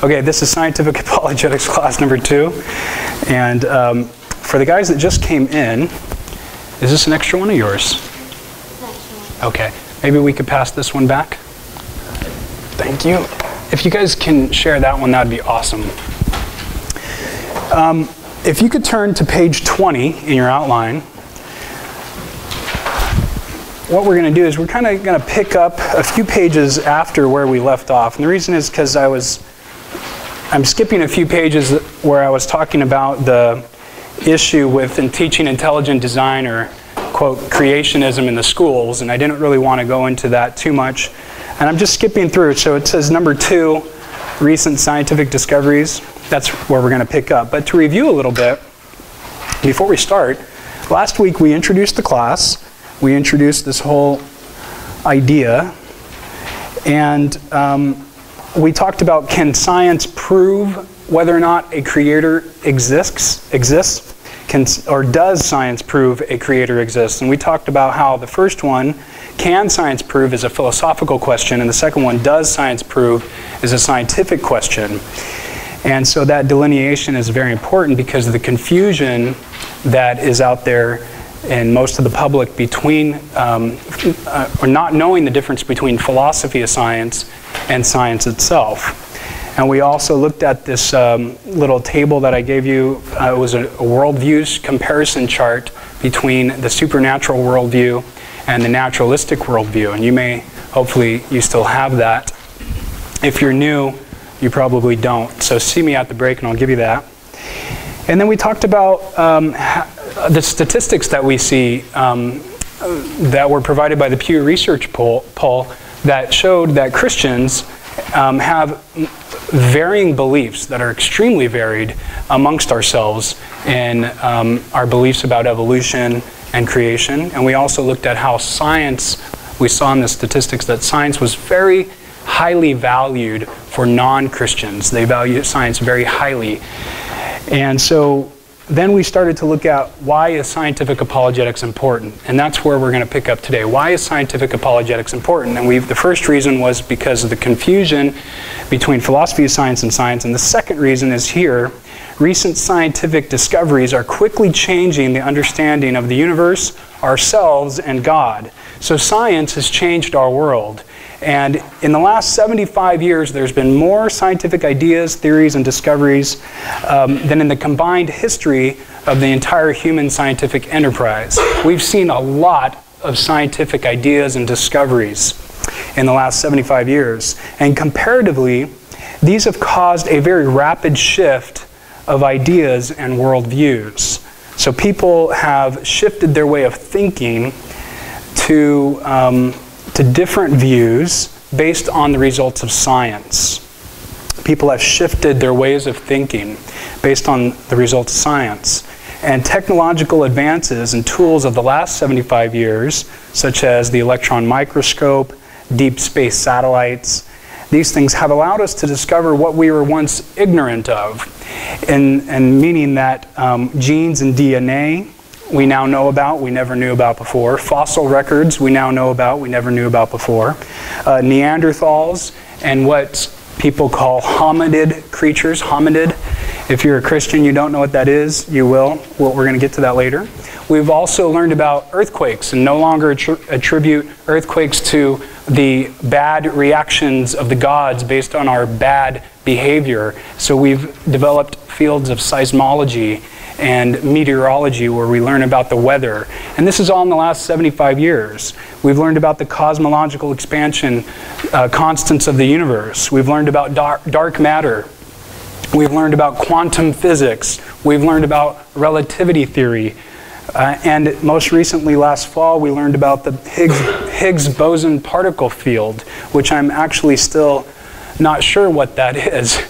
Okay, this is Scientific Apologetics class number 2. And for the guys that just came in, is this an extra one of yours? Okay, maybe we could pass this one back. Thank you. If you guys can share that one, that'd be awesome. If you could turn to page 20 in your outline, what we're going to do is we're kind of going to pick up a few pages after where we left off. And the reason is because I'm skipping a few pages where I was talking about the issue with teaching intelligent design, or quote, creationism in the schools, and I didn't really want to go into that too much. And I'm just skipping through. So it says number 2, recent scientific discoveries. That's where we're going to pick up. But to review a little bit, before we start, last week we introduced the class. We introduced this whole idea, and we talked about, can science prove whether or not a creator exists? Or does science prove a creator exists? And we talked about how the first one, can science prove, is a philosophical question, and the second one, does science prove, is a scientific question. And so that delineation is very important because of the confusion that is out there in most of the public between, or not knowing the difference between philosophy of science and science itself. And we also looked at this little table that I gave you. It was a worldview comparison chart between the supernatural worldview and the naturalistic worldview. And you may, hopefully, you still have that. If you're new, you probably don't. So see me at the break and I'll give you that. And then we talked about the statistics that we see that were provided by the Pew Research poll that showed that Christians have varying beliefs that are extremely varied amongst ourselves in our beliefs about evolution and creation. And we also looked at how science, we saw in the statistics that science was very highly valued for non-Christians. They value science very highly. And so then we started to look at, why is scientific apologetics important? And that's where we're going to pick up today. Why is scientific apologetics important? And the first reason was because of the confusion between philosophy of science and science. And the second reason is here. Recent scientific discoveries are quickly changing the understanding of the universe, ourselves, and God. So science has changed our world. And in the last 75 years, there's been more scientific ideas, theories, and discoveries than in the combined history of the entire human scientific enterprise. We've seen a lot of scientific ideas and discoveries in the last 75 years. And comparatively, these have caused a very rapid shift of ideas and worldviews. So people have shifted their way of thinking to different views based on the results of science. People have shifted their ways of thinking based on the results of science. And technological advances and tools of the last 75 years, such as the electron microscope, deep space satellites, these things have allowed us to discover what we were once ignorant of, and meaning that genes and DNA we now know about, we never knew about before. Fossil records we now know about, we never knew about before. Neanderthals and what people call hominid creatures. Hominid, if you're a Christian, you don't know what that is, you will. We're going to get to that later. We've also learned about earthquakes and no longer attribute earthquakes to the bad reactions of the gods based on our bad behavior. So we've developed fields of seismology and meteorology where we learn about the weather. And this is all in the last 75 years. We've learned about the cosmological expansion constants of the universe. We've learned about dark matter. We've learned about quantum physics. We've learned about relativity theory. And most recently, last fall, we learned about the Higgs boson particle field, which I'm actually still not sure what that is.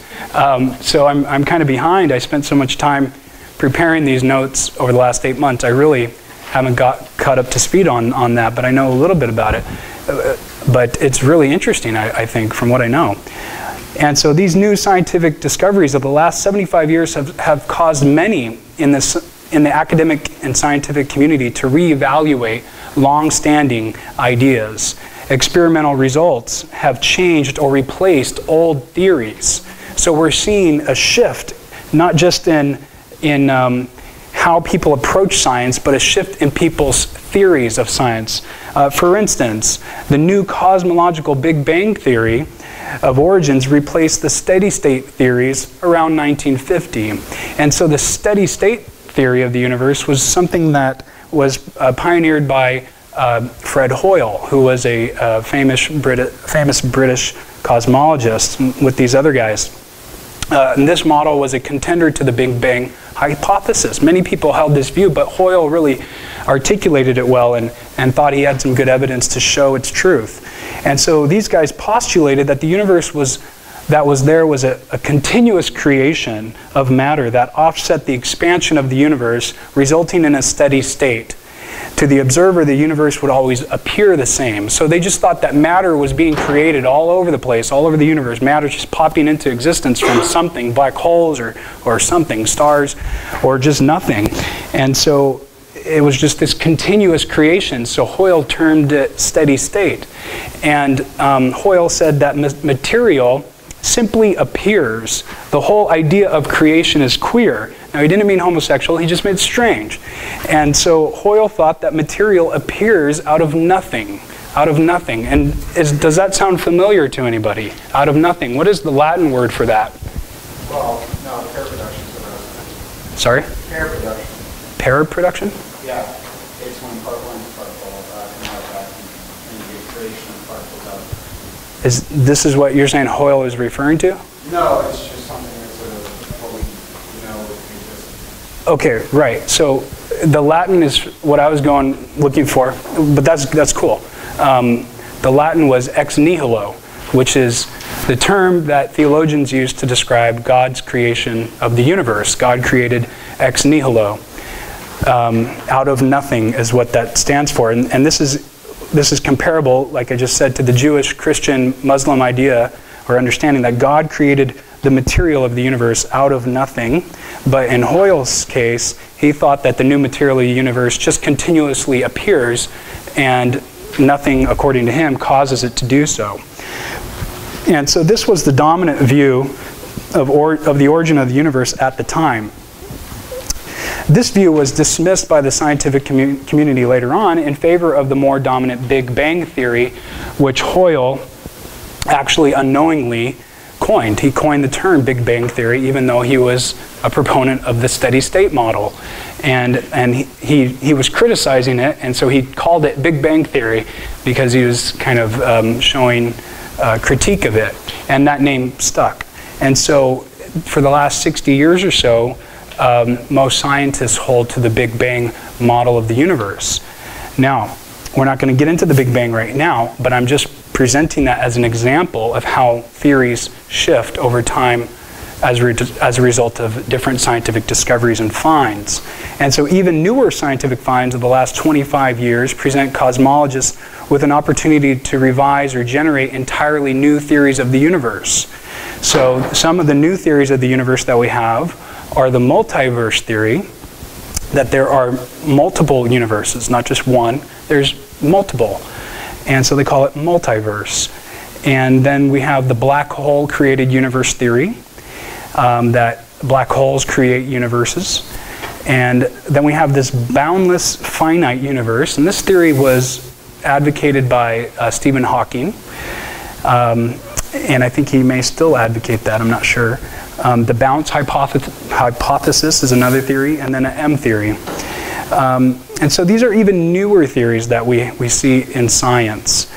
So I'm kind of behind. I spent so much time preparing these notes over the last 8 months. I really haven't got caught up to speed on that, but I know a little bit about it. But it's really interesting, I think, from what I know. And so these new scientific discoveries of the last 75 years have caused many in the academic and scientific community to reevaluate long-standing ideas. Experimental results have changed or replaced old theories. So we're seeing a shift, not just in how people approach science, but a shift in people's theories of science. For instance, the new cosmological Big Bang theory of origins replaced the steady state theories around 1950. And so the steady state theory of the universe was something that was pioneered by Fred Hoyle, who was a famous British cosmologist with these other guys. And this model was a contender to the Big Bang hypothesis. Many people held this view, but Hoyle really articulated it well and thought he had some good evidence to show its truth. And so these guys postulated that the universe was a continuous creation of matter that offset the expansion of the universe, resulting in a steady state. To the observer, the universe would always appear the same. So they just thought that matter was being created all over the place, all over the universe. Matter just popping into existence from something, black holes or something, stars, or just nothing. And so it was just this continuous creation. So Hoyle termed it steady state. And Hoyle said that material simply appears. The whole idea of creation is queer. Now, he didn't mean homosexual, he just meant strange. And so Hoyle thought that material appears out of nothing. Out of nothing. And does that sound familiar to anybody? Out of nothing. What is the Latin word for that? Well, no, pair production is what I was saying. Sorry? Pair production. Pair production? Yeah. It's when part one and part come out back and you get creation of particles out. This is what you're saying Hoyle is referring to? No, it's just something that's what we know exists. Okay, right. So the Latin is what I was looking for, but that's cool. The Latin was ex nihilo, which is the term that theologians use to describe God's creation of the universe. God created ex nihilo. Out of nothing is what that stands for. And this is comparable, like I just said, to the Jewish, Christian, Muslim idea or understanding that God created the material of the universe out of nothing. But in Hoyle's case, he thought that the new material of the universe just continuously appears and nothing, according to him, causes it to do so. And so this was the dominant view of the origin of the universe at the time. This view was dismissed by the scientific community later on in favor of the more dominant Big Bang theory, which Hoyle actually unknowingly coined. He coined the term Big Bang theory, even though he was a proponent of the steady state model. And he was criticizing it, and so he called it Big Bang theory because he was kind of showing critique of it. And that name stuck. And so for the last 60 years or so, most scientists hold to the Big Bang model of the universe. Now, we're not going to get into the Big Bang right now, but I'm just presenting that as an example of how theories shift over time as a result of different scientific discoveries and finds. And so even newer scientific finds of the last 25 years present cosmologists with an opportunity to revise or generate entirely new theories of the universe. So some of the new theories of the universe that we have are the multiverse theory, that there are multiple universes, not just one, there's multiple. And so they call it multiverse. And then we have the black hole created universe theory, that black holes create universes. And then we have this boundless finite universe, and this theory was advocated by Stephen Hawking. And I think he may still advocate that, I'm not sure. The bounce hypothesis is another theory, and then an M theory. And so these are even newer theories that we see in science.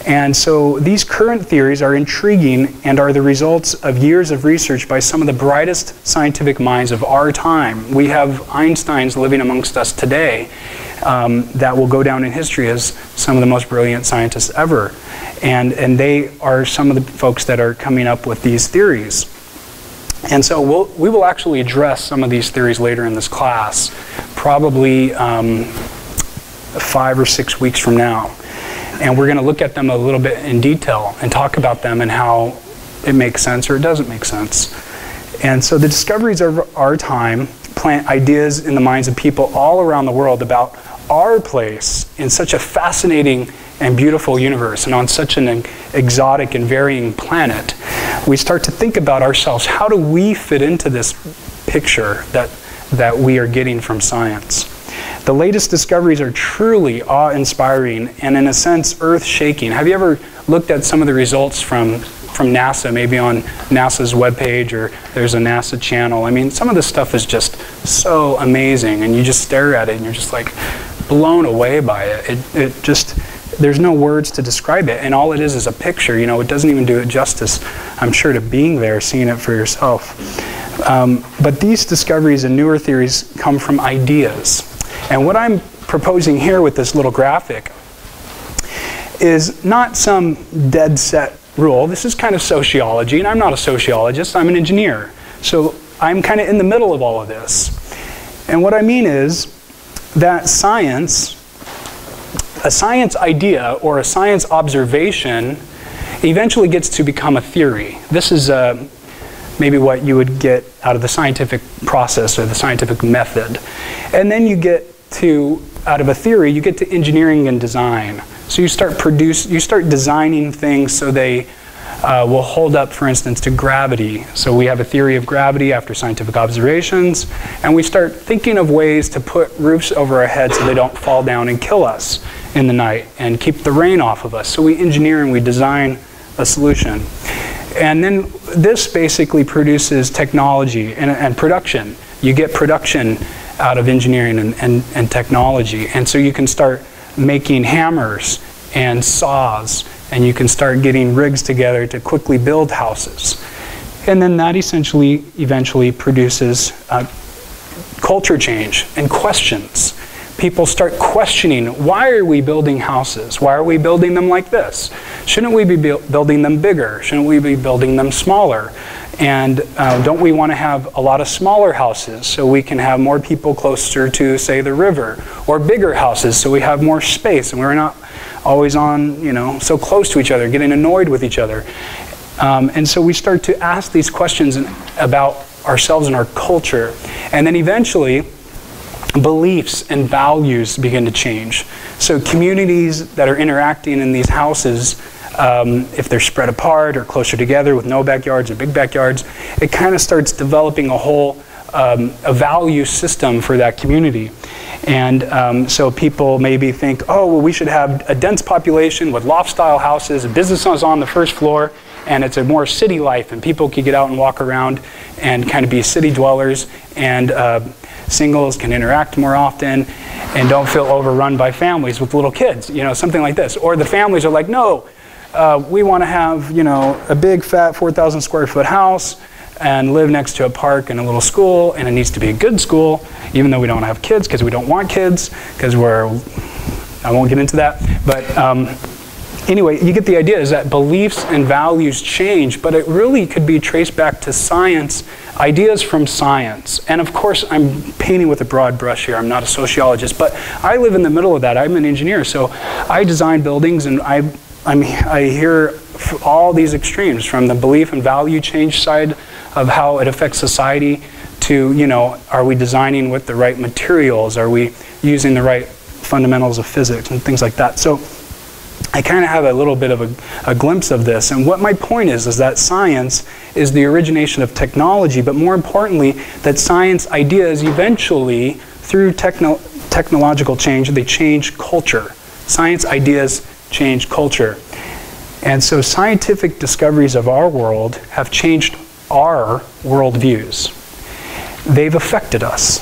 And so these current theories are intriguing and are the results of years of research by some of the brightest scientific minds of our time. We have Einsteins living amongst us today that will go down in history as some of the most brilliant scientists ever. And they are some of the folks that are coming up with these theories. And so we will actually address some of these theories later in this class, probably 5 or 6 weeks from now. And we're going to look at them a little bit in detail and talk about them and how it makes sense or it doesn't make sense. And so the discoveries of our time plant ideas in the minds of people all around the world about our place in such a fascinating and beautiful universe and on such an exotic and varying planet. we start to think about ourselves. How do we fit into this picture that we are getting from science? The latest discoveries are truly awe-inspiring and, in a sense, earth-shaking. Have you ever looked at some of the results from NASA, maybe on NASA's webpage, or there's a NASA channel? I mean, some of this stuff is just so amazing, and you just stare at it and you're just like blown away by it. It just, there's no words to describe it, and all it is a picture. You know, it doesn't even do it justice, I'm sure, to being there, seeing it for yourself. But these discoveries and newer theories come from ideas. And what I'm proposing here with this little graphic is not some dead set rule. This is kind of sociology, and I'm not a sociologist, I'm an engineer. So I'm kind of in the middle of all of this. And what I mean is that science, a science idea or a science observation, eventually gets to become a theory. This is maybe what you would get out of the scientific process or the scientific method. And then you get to, out of a theory, you get to engineering and design. So you start designing things so they will hold up, for instance, to gravity. So we have a theory of gravity after scientific observations, and we start thinking of ways to put roofs over our heads so they don't fall down and kill us in the night and keep the rain off of us. So we engineer and we design a solution. And then this basically produces technology and production. You get production out of engineering and technology. And so you can start making hammers and saws, and you can start getting rigs together to quickly build houses. And then that eventually produces culture change and questions. People start questioning, why are we building houses? Why are we building them like this? Shouldn't we be building them bigger? Shouldn't we be building them smaller? And don't we want to have a lot of smaller houses so we can have more people closer to, say, the river? Or bigger houses so we have more space and we're not always on, you know, so close to each other, getting annoyed with each other. And so we start to ask these questions about ourselves and our culture. And then eventually, beliefs and values begin to change. So communities that are interacting in these houses, if they're spread apart or closer together with no backyards or big backyards, it kind of starts developing a whole a value system for that community. And so people maybe think, oh, well, we should have a dense population with loft-style houses, and businesses on the first floor, and it's a more city life, and people can get out and walk around and kind of be city dwellers, and singles can interact more often and don't feel overrun by families with little kids, you know, something like this. Or the families are like, no, we want to have, you know, a big fat 4,000 square foot house and live next to a park and a little school, and it needs to be a good school, even though we don't have kids because we don't want kids, because I won't get into that. But anyway, you get the idea, is that beliefs and values change, but it really could be traced back to science, ideas from science. And of course, I'm painting with a broad brush here. I'm not a sociologist, but I live in the middle of that. I'm an engineer, so I design buildings, and I hear all these extremes, from the belief and value change side of how it affects society to, you know, are we designing with the right materials? Are we using the right fundamentals of physics and things like that? So I kind of have a little bit of a glimpse of this. And what my point is that science is the origination of technology, but more importantly, that science ideas eventually, through technological change, they change culture. Science ideas change culture. And so scientific discoveries of our world have changed our worldviews. They've affected us.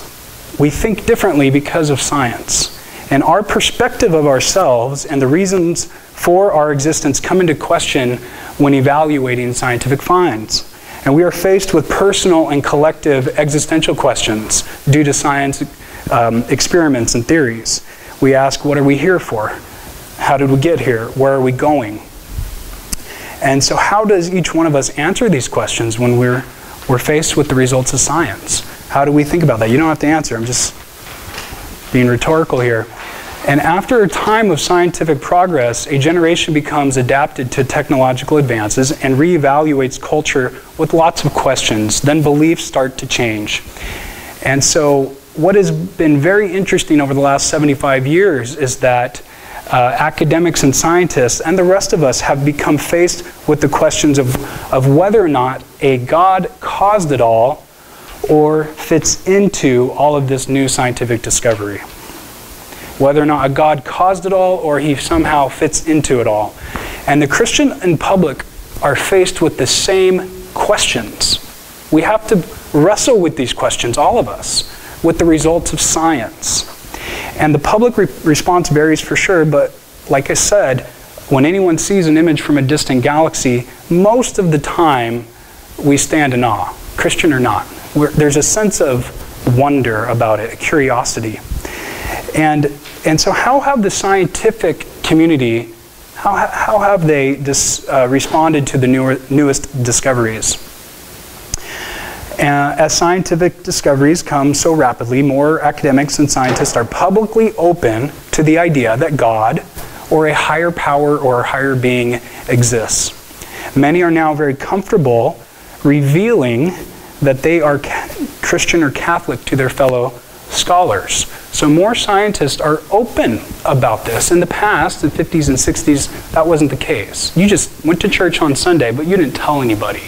We think differently because of science. And our perspective of ourselves and the reasons for our existence come into question when evaluating scientific finds. And we are faced with personal and collective existential questions due to science experiments and theories. We ask, what are we here for? How did we get here? Where are we going? And so how does each one of us answer these questions when we're faced with the results of science? How do we think about that? You don't have to answer. I'm just being rhetorical here. And after a time of scientific progress, a generation becomes adapted to technological advances and reevaluates culture with lots of questions. Then beliefs start to change. And so what has been very interesting over the last 75 years is that academics and scientists and the rest of us have become faced with the questions of whether or not a God caused it all or fits into all of this new scientific discovery. Whether or not a God caused it all or he somehow fits into it all. And the Christian and public are faced with the same questions. We have to wrestle with these questions, all of us, with the results of science. And the public response varies for sure, but like I said, when anyone sees an image from a distant galaxy, most of the time we stand in awe, Christian or not. There's a sense of wonder about it, a curiosity. And so how have the scientific community, how have they responded to the newest discoveries? As scientific discoveries come so rapidly, more academics and scientists are publicly open to the idea that God or a higher power or a higher being exists. Many are now very comfortable revealing that they are Christian or Catholic to their fellow scholars. So more scientists are open about this. In the past, the 50s and 60s, that wasn't the case. You just went to church on Sunday, but you didn't tell anybody.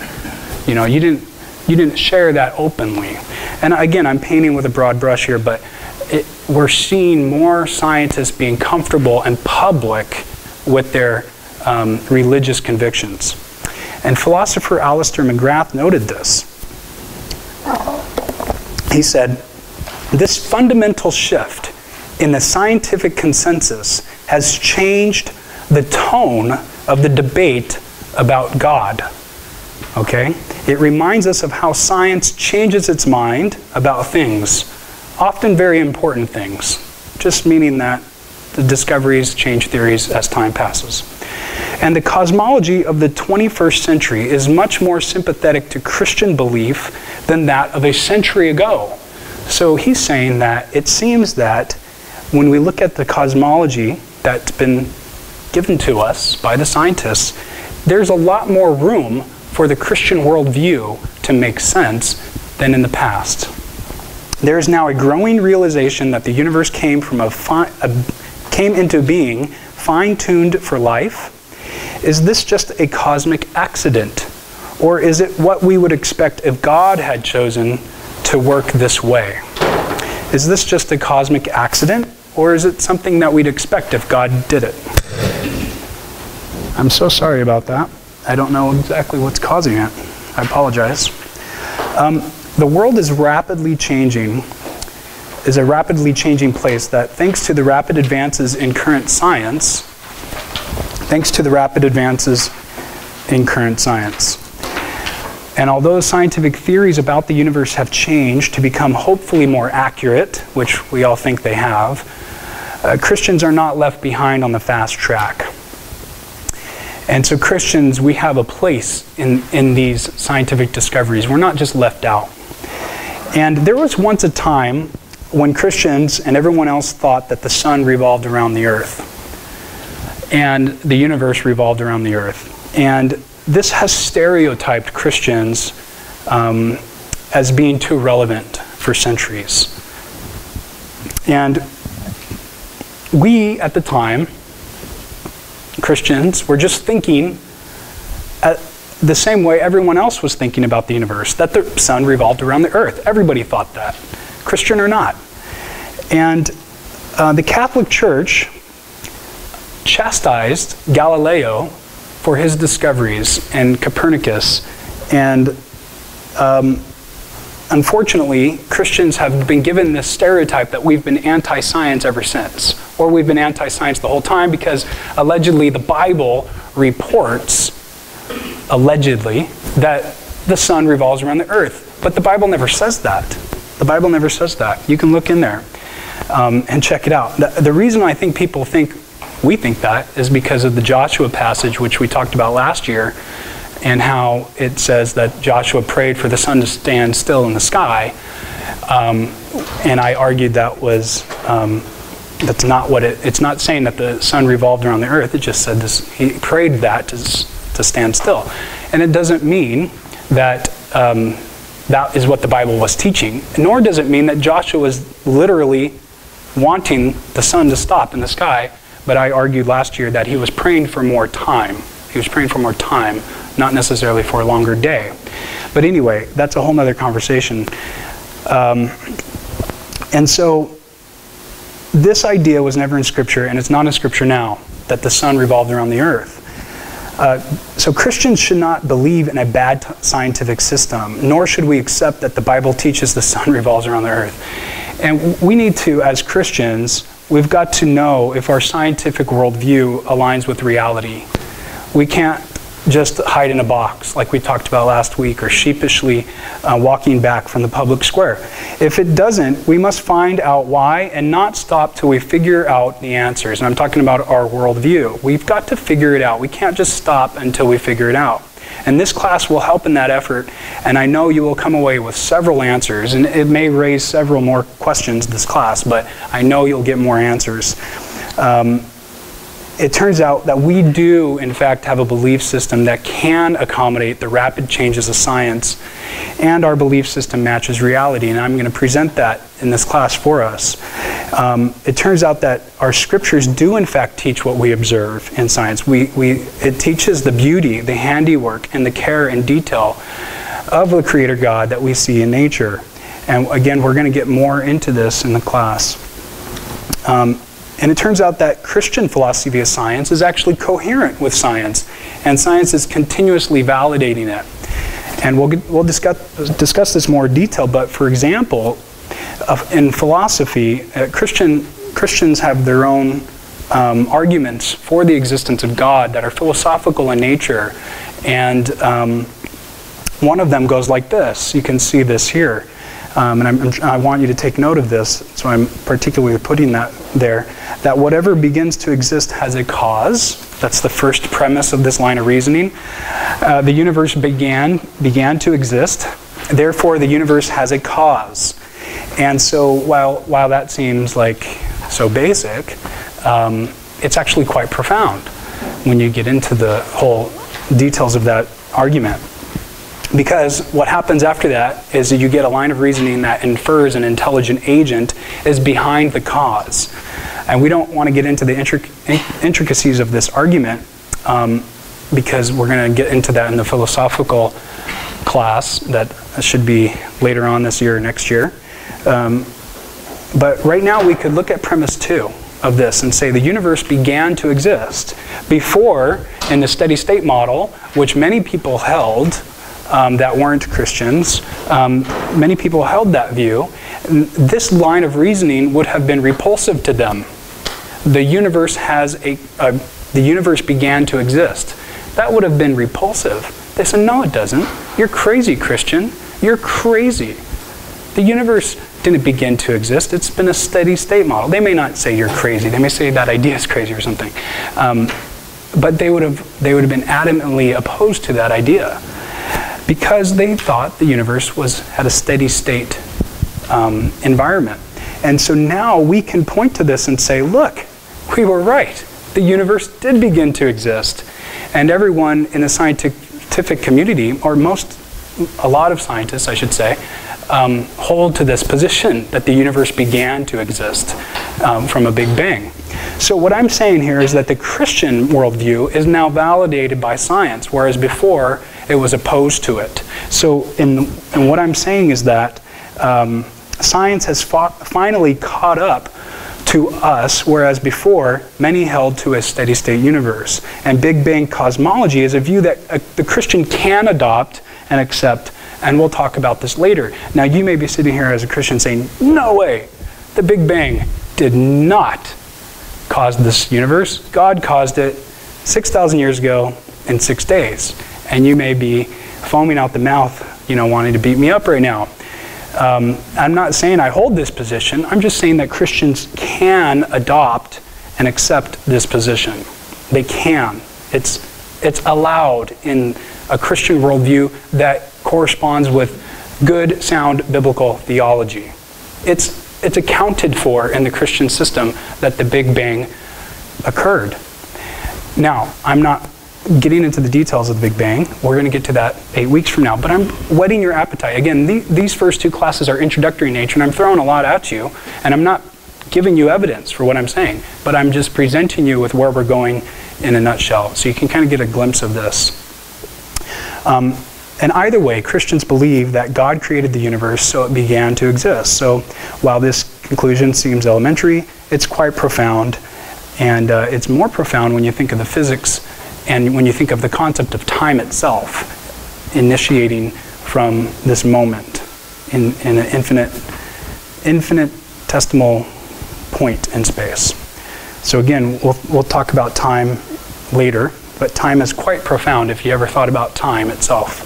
You know, you didn't share that openly. And again, I'm painting with a broad brush here, but we're seeing more scientists being comfortable and public with their religious convictions. And philosopher Alistair McGrath noted this. He said, "This fundamental shift in the scientific consensus has changed the tone of the debate about God." Okay? It reminds us of how science changes its mind about things, often very important things, just meaning that the discoveries change theories as time passes. And the cosmology of the 21st century is much more sympathetic to Christian belief than that of a century ago. So he's saying that it seems that when we look at the cosmology that's been given to us by the scientists, there's a lot more room for the Christian worldview to make sense than in the past. There is now a growing realization that the universe came into being fine-tuned for life. Is this just a cosmic accident? Or is it what we would expect if God had chosen to work this way? Is this just a cosmic accident? Or is it something that we'd expect if God did it? I'm so sorry about that. I don't know exactly what's causing it. I apologize. The world is rapidly changing, is a rapidly changing place that thanks to the rapid advances in current science, and although scientific theories about the universe have changed to become hopefully more accurate, which we all think they have, Christians are not left behind on the fast track. And so Christians, we have a place in these scientific discoveries. We're not just left out. And there was once a time when Christians and everyone else thought that the sun revolved around the earth and the universe revolved around the earth. And this has stereotyped Christians as being too relevant for centuries. And we, at the time, Christians, were just thinking the same way everyone else was thinking about the universe, that the sun revolved around the earth. Everybody thought that, Christian or not. And the Catholic Church chastised Galileo for his discoveries and Copernicus. And unfortunately, Christians have been given this stereotype that we've been anti-science ever since. Or we've been anti-science the whole time because allegedly the Bible reports, allegedly, that the sun revolves around the earth. But the Bible never says that. The Bible never says that. You can look in there and check it out. The reason I think we think that is because of the Joshua passage, which we talked about last year, and how it says that Joshua prayed for the sun to stand still in the sky. And I argued that was, that's not what it's not saying that the sun revolved around the earth. It just said this, he prayed that to stand still. And it doesn't mean that that is what the Bible was teaching, nor does it mean that Joshua was literally wanting the sun to stop in the sky, but I argued last year that he was praying for more time. He was praying for more time, not necessarily for a longer day. But anyway, that's a whole other conversation. And so this idea was never in Scripture, and it's not in Scripture now, that the sun revolved around the earth. So Christians should not believe in a bad scientific system, nor should we accept that the Bible teaches the sun revolves around the earth. And we need to, as Christians, we've got to know if our scientific worldview aligns with reality. We can't just hide in a box like we talked about last week, or sheepishly walking back from the public square. If it doesn't, we must find out why and not stop till we figure out the answers. And I'm talking about our worldview. We've got to figure it out. We can't just stop until we figure it out. And this class will help in that effort, and I know you will come away with several answers, and it may raise several more questions this class, but I know you'll get more answers. It turns out that we do, in fact, have a belief system that can accommodate the rapid changes of science, and our belief system matches reality, and I'm going to present that in this class for us. It turns out that our scriptures do, in fact, teach what we observe in science. It teaches the beauty, the handiwork, and the care and detail of the Creator God that we see in nature. And again, we're going to get more into this in the class. And it turns out that Christian philosophy of science is actually coherent with science, and science is continuously validating it. And we'll discuss this more in detail, but for example, in philosophy, Christians have their own arguments for the existence of God that are philosophical in nature, and one of them goes like this. You can see this here. And I want you to take note of this, so I'm particularly putting that there, that whatever begins to exist has a cause. That's the first premise of this line of reasoning. The universe began to exist, therefore the universe has a cause. And so while that seems like so basic, it's actually quite profound when you get into the whole details of that argument. Because what happens after that is that you get a line of reasoning that infers an intelligent agent is behind the cause. And we don't want to get into the intricacies of this argument because we're going to get into that in the philosophical class that should be later on this year or next year. But right now we could look at premise 2 of this and say the universe began to exist before, in the steady state model, which many people held, that weren't Christians, many people held that view. This line of reasoning would have been repulsive to them. The universe the universe began to exist. That would have been repulsive. They said, no, it doesn't. You're crazy, Christian. You're crazy. The universe didn't begin to exist. It's been a steady state model. They may not say you're crazy. They may say that idea is crazy or something. But they would have been adamantly opposed to that idea, because they thought the universe had a steady state environment. And so now we can point to this and say, look, we were right. The universe did begin to exist. And everyone in the scientific community, or a lot of scientists, I should say, hold to this position that the universe began to exist from a Big Bang. So what I'm saying here is that the Christian worldview is now validated by science, whereas before it was opposed to it. So and what I'm saying is that science has finally caught up to us, whereas before many held to a steady state universe. And Big Bang cosmology is a view that the Christian can adopt and accept, and we'll talk about this later. Now you may be sitting here as a Christian saying, no way, the Big Bang did not cause this universe. God caused it 6,000 years ago in 6 days. And you may be foaming out the mouth, wanting to beat me up right now. I'm not saying I hold this position. I'm just saying that Christians can adopt and accept this position. They can. It's allowed in a Christian worldview that corresponds with good, sound biblical theology. It's accounted for in the Christian system that the Big Bang occurred. Now, I'm not getting into the details of the Big Bang. We're going to get to that 8 weeks from now. But I'm whetting your appetite. Again, these first 2 classes are introductory in nature, and I'm throwing a lot at you. And I'm not giving you evidence for what I'm saying, but I'm just presenting you with where we're going in a nutshell, so you can kind of get a glimpse of this. And either way, Christians believe that God created the universe so it began to exist. So while this conclusion seems elementary, it's quite profound, and it's more profound when you think of the physics and when you think of the concept of time itself initiating from this moment in an infinitesimal point in space. So again, we'll talk about time later, but time is quite profound if you ever thought about time itself.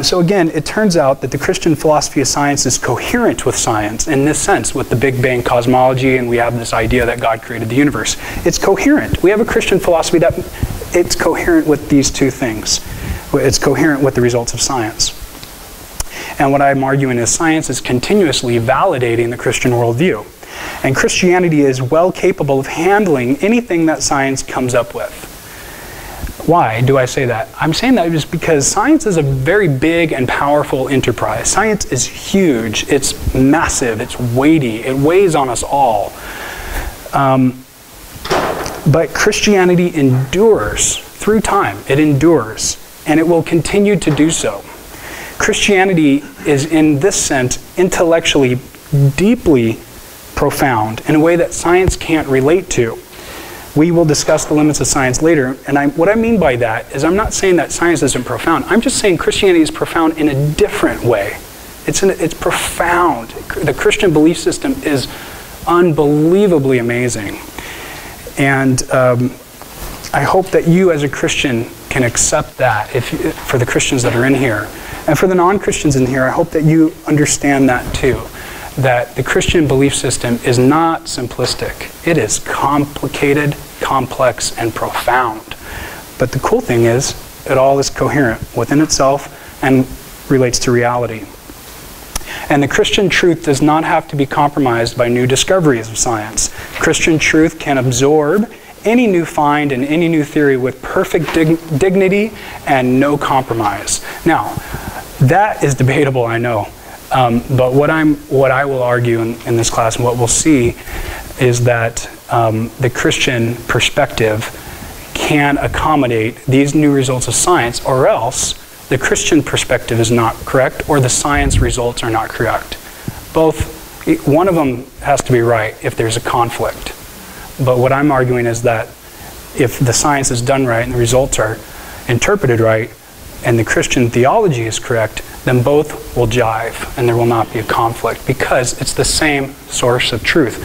So again, it turns out that the Christian philosophy of science is coherent with science in this sense, with the Big Bang cosmology, and we have this idea that God created the universe. It's coherent. We have a Christian philosophy that it's coherent with these two things. It's coherent with the results of science. And what I'm arguing is science is continuously validating the Christian worldview. And Christianity is well capable of handling anything that science comes up with. Why do I say that? I'm saying that just because science is a very big and powerful enterprise. Science is huge. It's massive. It's weighty. It weighs on us all. But Christianity endures through time. It endures, and it will continue to do so. Christianity is, in this sense, intellectually deeply profound in a way that science can't relate to. We will discuss the limits of science later, and what I mean by that is I'm not saying that science isn't profound. I'm just saying Christianity is profound in a different way. It's profound. The Christian belief system is unbelievably amazing. And I hope that you as a Christian can accept that for the Christians that are in here. And for the non-Christians in here, I hope that you understand that too. That the Christian belief system is not simplistic. It is complicated, complex, and profound. But the cool thing is, it all is coherent within itself and relates to reality. And the Christian truth does not have to be compromised by new discoveries of science. Christian truth can absorb any new find and any new theory with perfect dignity and no compromise. Now, that is debatable, I know. But what I will argue in this class and what we'll see is that the Christian perspective can accommodate these new results of science, or else the Christian perspective is not correct or the science results are not correct. One of them has to be right if there's a conflict. But what I'm arguing is that if the science is done right and the results are interpreted right and the Christian theology is correct, then both will jive and there will not be a conflict because it's the same source of truth.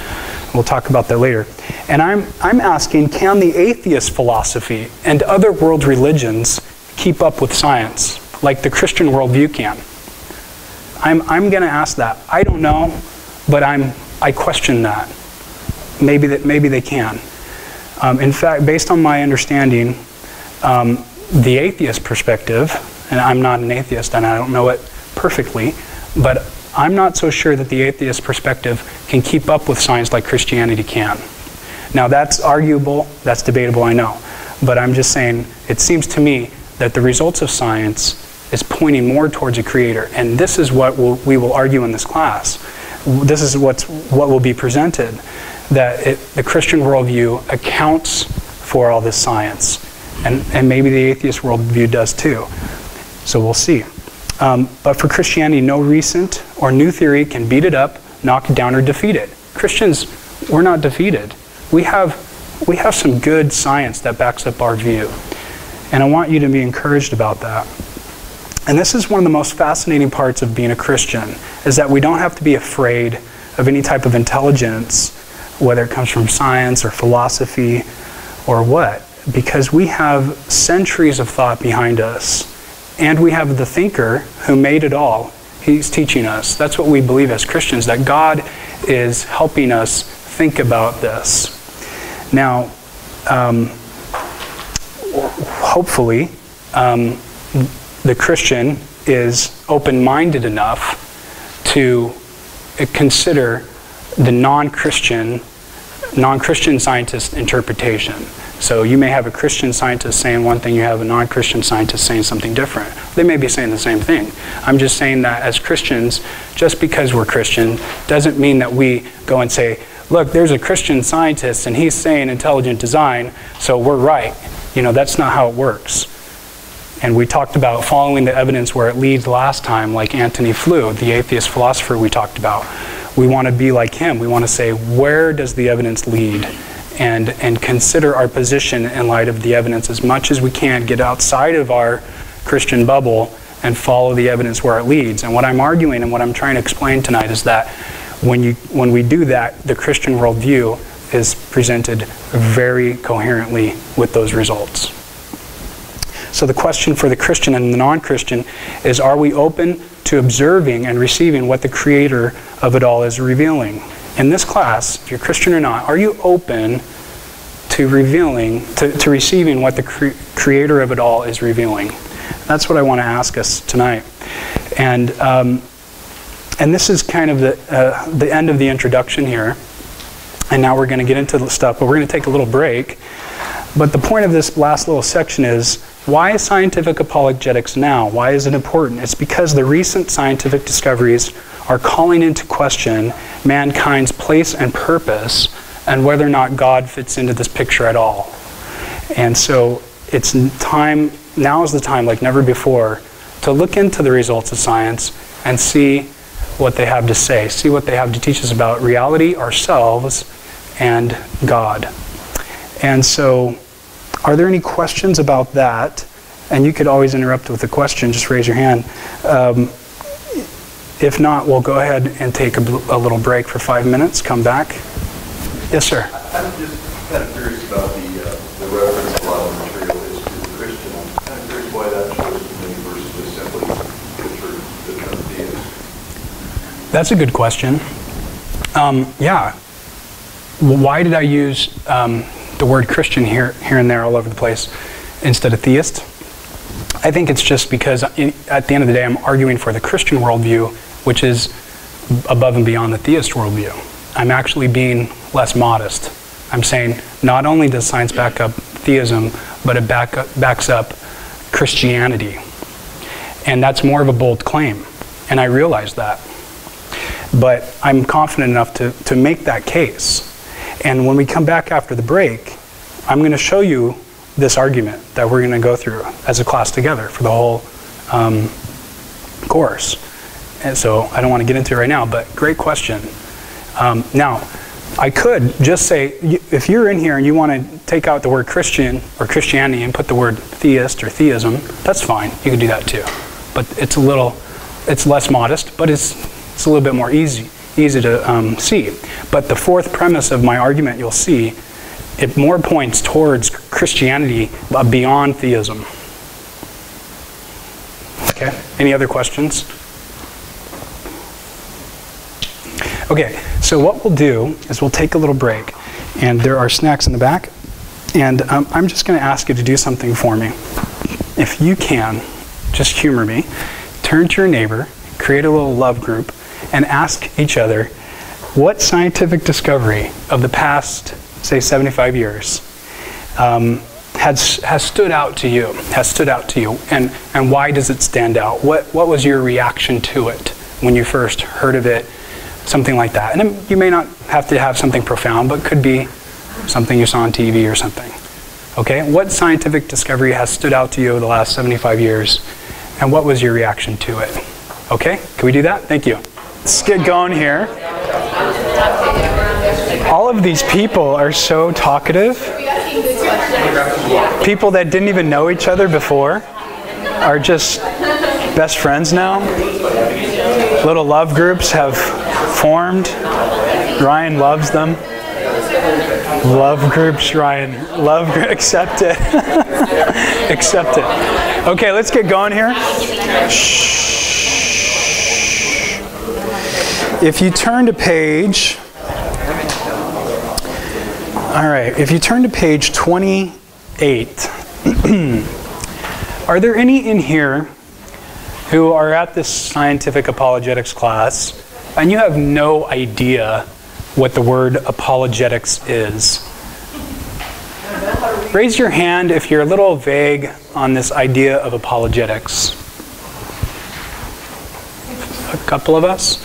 We'll talk about that later. And I'm asking, can the atheist philosophy and other world religions keep up with science like the Christian worldview can? I'm going to ask that. I don't know, but I question that. Maybe they can. In fact, based on my understanding, the atheist perspective, and I'm not an atheist and I don't know it perfectly, but I'm not so sure that the atheist perspective can keep up with science like Christianity can. Now that's arguable, that's debatable, I know, but I'm just saying it seems to me that the results of science is pointing more towards a creator, and this is what we will argue in this class. This is what will be presented, that the Christian worldview accounts for all this science, and maybe the atheist worldview does too. So we'll see. But for Christianity, no recent or new theory can beat it up, knock it down, or defeat it. Christians, we're not defeated. We have some good science that backs up our view. And I want you to be encouraged about that. And this is one of the most fascinating parts of being a Christian, is that we don't have to be afraid of any type of intelligence, whether it comes from science or philosophy or what, because we have centuries of thought behind us. And we have the thinker who made it all. He's teaching us. That's what we believe as Christians, that God is helping us think about this. Now, hopefully, the Christian is open-minded enough to consider the non-Christian scientist interpretation. So you may have a Christian scientist saying one thing, you have a non-Christian scientist saying something different. They may be saying the same thing. I'm just saying that as Christians, just because we're Christian, doesn't mean that we go and say, look, there's a Christian scientist and he's saying intelligent design, so we're right. You know, that's not how it works. And we talked about following the evidence where it leads last time, like Antony Flew, the atheist philosopher we talked about. We want to be like him. We want to say, where does the evidence lead? And consider our position in light of the evidence as much as we can, get outside of our Christian bubble and follow the evidence where it leads. And what I'm arguing and what I'm trying to explain tonight is that when we do that, the Christian worldview is presented very coherently with those results. So the question for the Christian and the non-Christian is, are we open to observing and receiving what the Creator of it all is revealing? In this class, if you're Christian or not, are you open to receiving what the Creator of it all is revealing? That's what I want to ask us tonight. And this is kind of the end of the introduction here. And now we're going to get into the stuff, but we're going to take a little break. But the point of this last little section is, why is scientific apologetics now? Why is it important? It's because the recent scientific discoveries are calling into question mankind's place and purpose and whether or not God fits into this picture at all. And so it's time, now is the time like never before, to look into the results of science and see what they have to say, see what they have to teach us about reality, ourselves, and God. And so, are there any questions about that? And you could always interrupt with a question, just raise your hand. If not, we'll go ahead and take a little break for 5 minutes, come back. Yes, sir? I'm just kind of curious about the reference a lot of the material is to the Christian. I'm kind of curious why that shows to me versus just simply the term theist. That's a good question. Yeah. Why did I use the word Christian here and there all over the place instead of theist? I think it's just because at the end of the day, I'm arguing for the Christian worldview, which is above and beyond the theist worldview. I'm actually being less modest. I'm saying not only does science back up theism, but it backs up Christianity. And that's more of a bold claim. And I realize that. But I'm confident enough to make that case. And when we come back after the break, I'm going to show you this argument that we're going to go through as a class together for the whole course. And so I don't want to get into it right now, but great question. Now, I could just say, if you're in here and you want to take out the word Christian or Christianity and put the word theist or theism, that's fine. You can do that too. But it's less modest, but it's a little bit more easy to see. But the fourth premise of my argument, you'll see, it more points towards Christianity beyond theism. Okay, any other questions? Okay, so what we'll do is we'll take a little break, and there are snacks in the back, and I'm just going to ask you to do something for me. If you can, just humor me, turn to your neighbor, create a little love group, and ask each other, what scientific discovery of the past, say 75 years, has stood out to you, and why does it stand out? What was your reaction to it when you first heard of it? Something like that. And you may not have to have something profound, but could be something you saw on TV or something. Okay, what scientific discovery has stood out to you over the last 75 years, and what was your reaction to it? Okay, can we do that? Thank you. Let's get going here. All of these people are so talkative. People that didn't even know each other before are just best friends now. Little love groups have formed. Ryan loves them. Love groups, Ryan. Accept it. Accept it. Okay, let's get going here. Shh. If you turn to page, all right, if you turn to page 28, are there any in here who are at this scientific apologetics class and you have no idea what the word apologetics is? Raise your hand if you're a little vague on this idea of apologetics. A couple of us?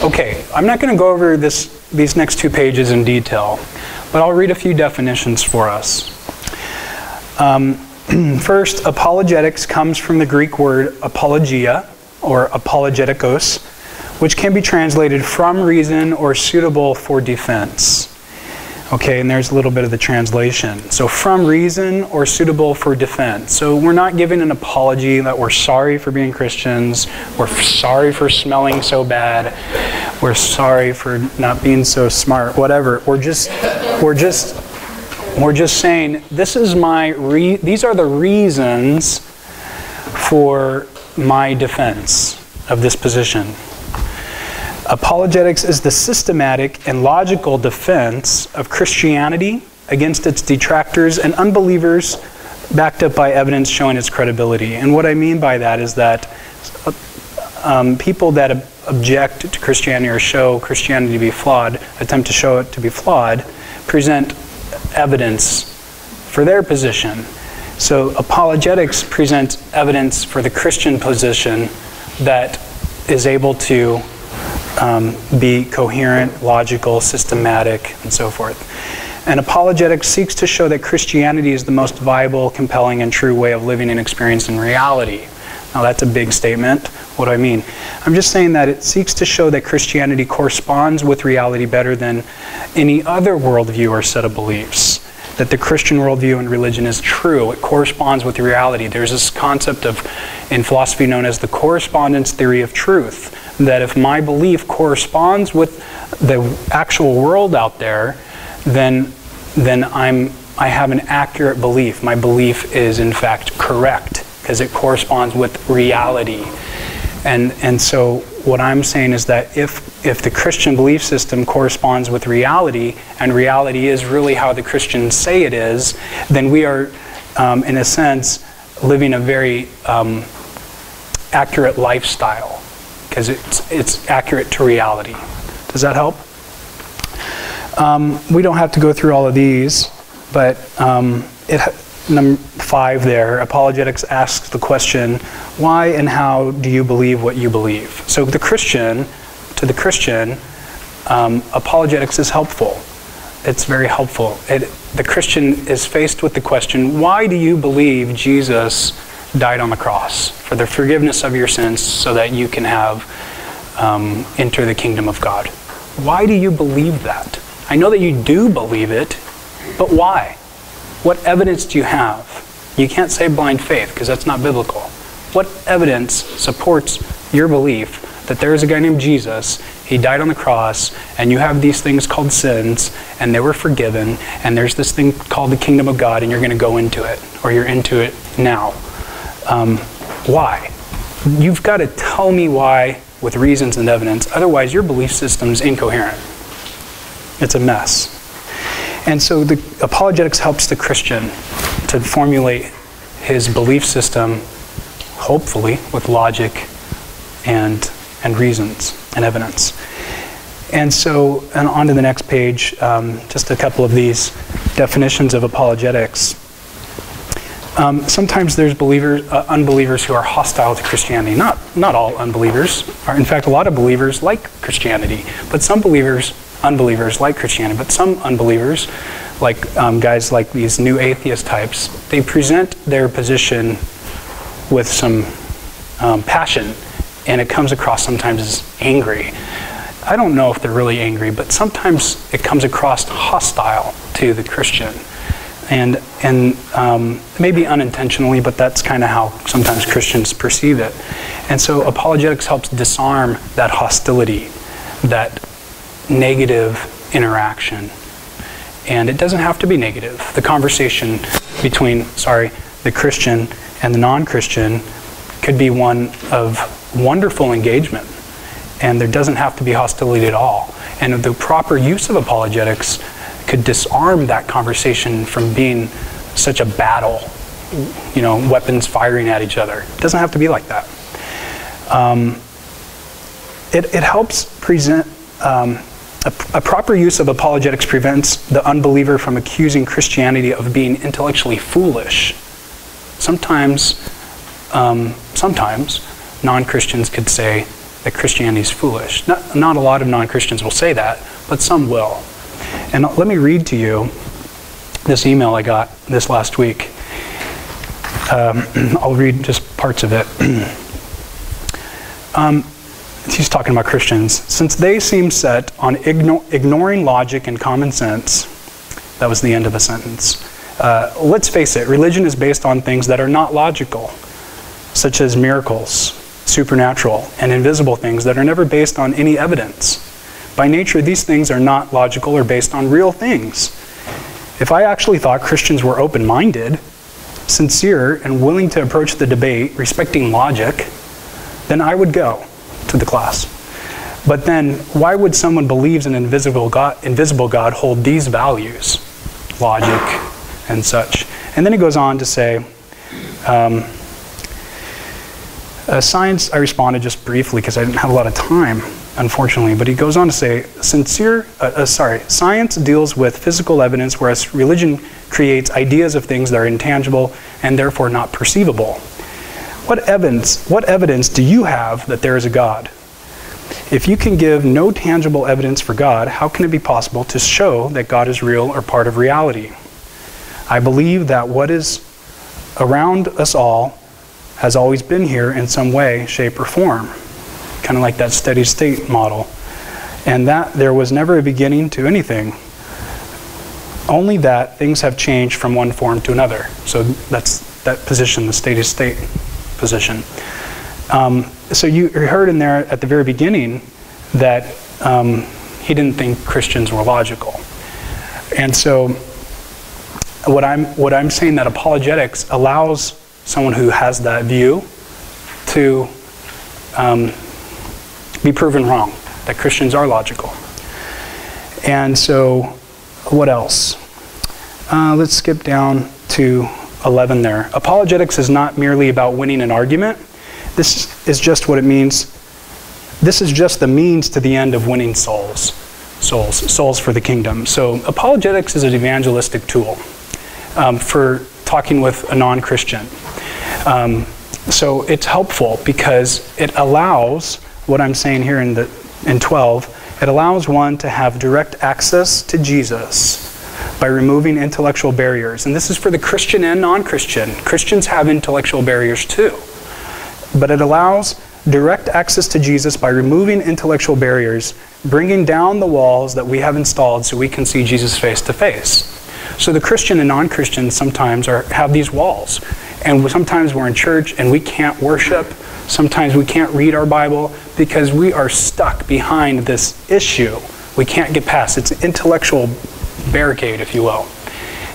Okay, I'm not going to go over this these next 2 pages in detail, but I'll read a few definitions for us. First, apologetics comes from the Greek word apologia, or apologetikos, which can be translated from reason or suitable for defense. Okay, and there's a little bit of the translation. So from reason or suitable for defense. So we're not giving an apology that we're sorry for being Christians, we're sorry for smelling so bad, we're sorry for not being so smart, whatever. We're just saying this is these are the reasons for my defense of this position. Apologetics is the systematic and logical defense of Christianity against its detractors and unbelievers, backed up by evidence showing its credibility. And what I mean by that is that people that object to Christianity or show Christianity to be flawed, attempt to show it to be flawed, present evidence for their position. So apologetics presents evidence for the Christian position that is able to be coherent, logical, systematic, and so forth. And apologetics seeks to show that Christianity is the most viable, compelling, and true way of living and experiencing reality. Now that's a big statement. What do I mean? I'm just saying that it seeks to show that Christianity corresponds with reality better than any other worldview or set of beliefs. That the Christian worldview and religion is true. It corresponds with reality. There's this concept in philosophy known as the correspondence theory of truth. That if my belief corresponds with the actual world out there, then I have an accurate belief. My belief is in fact correct because it corresponds with reality. And so what I'm saying is that if the Christian belief system corresponds with reality, and reality is really how the Christians say it is, then we are, in a sense, living a very accurate lifestyle, because it's accurate to reality. Does that help? We don't have to go through all of these, but number 5 there, apologetics asks the question, why and how do you believe what you believe? So to the Christian, apologetics is helpful. It's very helpful. The Christian is faced with the question, why do you believe Jesus died on the cross for the forgiveness of your sins so that you can enter the kingdom of God? Why do you believe that? I know that you do believe it, but why? What evidence do you have? You can't say blind faith because that's not biblical. What evidence supports your belief that there is a guy named Jesus, he died on the cross, and you have these things called sins, and they were forgiven, and there's this thing called the kingdom of God, and you're going to go into it, or you're into it now? Why? You've got to tell me why with reasons and evidence, otherwise your belief system is incoherent. It's a mess. And so the apologetics helps the Christian to formulate his belief system, hopefully, with logic and reasons and evidence. And so, and on to the next page, just a couple of these definitions of apologetics. Sometimes there's unbelievers who are hostile to Christianity. Not all unbelievers are. In fact, a lot of believers like Christianity, but some unbelievers like Christianity, but some unbelievers, like guys like these new atheist types, they present their position with some passion, and it comes across sometimes as angry. I don't know if they're really angry, but sometimes it comes across hostile to the Christian, and maybe unintentionally, but that's kind of how sometimes Christians perceive it. And so apologetics helps disarm that hostility, that negative interaction. And it doesn't have to be negative. The conversation between, the Christian and the non-Christian could be one of wonderful engagement. And there doesn't have to be hostility at all. And the proper use of apologetics could disarm that conversation from being such a battle, weapons firing at each other. It doesn't have to be like that. It helps present, a proper use of apologetics prevents the unbeliever from accusing Christianity of being intellectually foolish. Sometimes non-Christians could say that Christianity is foolish. Not a lot of non-Christians will say that, but some will. And let me read to you this email I got this last week. I'll read just parts of it. He's talking about Christians. Since they seem set on ignoring logic and common sense, that was the end of the sentence. Let's face it, religion is based on things that are not logical, such as miracles, supernatural, and invisible things that are never based on any evidence. By nature, these things are not logical or based on real things. If I actually thought Christians were open-minded, sincere, and willing to approach the debate respecting logic, then I would go to the class. But then, why would someone believes in an invisible God hold these values? Logic and such. And then he goes on to say, science, I responded just briefly because I didn't have a lot of time, unfortunately, but he goes on to say, science deals with physical evidence, whereas religion creates ideas of things that are intangible and therefore not perceivable. What evidence do you have that there is a God? If you can give no tangible evidence for God, how can it be possible to show that God is real or part of reality? I believe that what is around us all has always been here in some way, shape, or form. Kind of like that steady state model. And that there was never a beginning to anything. Only that things have changed from one form to another. So that's that position, the steady state position. So you heard in there at the very beginning that he didn't think Christians were logical. And so what I'm saying, that apologetics allows someone who has that view to be proven wrong, that Christians are logical. And so what else? Let's skip down to 11 there. Apologetics is not merely about winning an argument. This is just what it means. This is just the means to the end of winning souls for the kingdom. So apologetics is an evangelistic tool for talking with a non-Christian. So it's helpful because it allows, what I'm saying here in 12, it allows one to have direct access to Jesus by removing intellectual barriers. And this is for the Christian and non-Christian. Christians have intellectual barriers too. But it allows direct access to Jesus by removing intellectual barriers, bringing down the walls that we have installed so we can see Jesus face to face. So the Christian and non-Christian sometimes have these walls. And sometimes we're in church and we can't worship. Sometimes we can't read our Bible because we are stuck behind this issue. We can't get past. It's an intellectual barricade, if you will.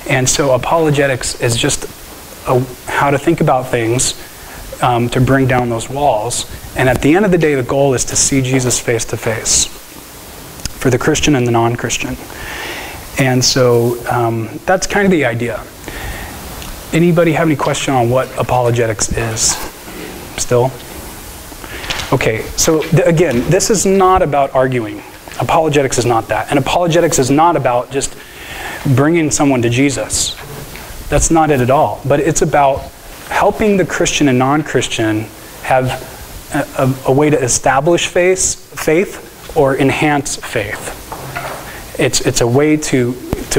And so apologetics is just how to think about things to bring down those walls. And at the end of the day, the goal is to see Jesus face to face for the Christian and the non-Christian. And so that's kind of the idea. Anybody have any question on what apologetics is still? Okay, so again, this is not about arguing. Apologetics is not that. And apologetics is not about just bringing someone to Jesus. That's not it at all. But it's about helping the Christian and non-Christian have a way to establish faith or enhance faith. It's a way to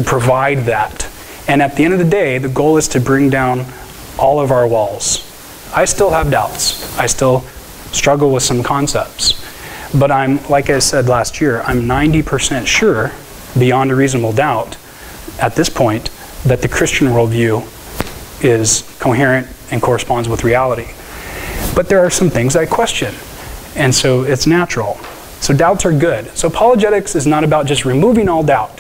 provide that. And at the end of the day, the goal is to bring down all of our walls. I still have doubts. I still struggle with some concepts. But I'm, like I said last year, I'm 90% sure, beyond a reasonable doubt, at this point, that the Christian worldview is coherent and corresponds with reality. But there are some things I question. And so it's natural. So doubts are good. So apologetics is not about just removing all doubt.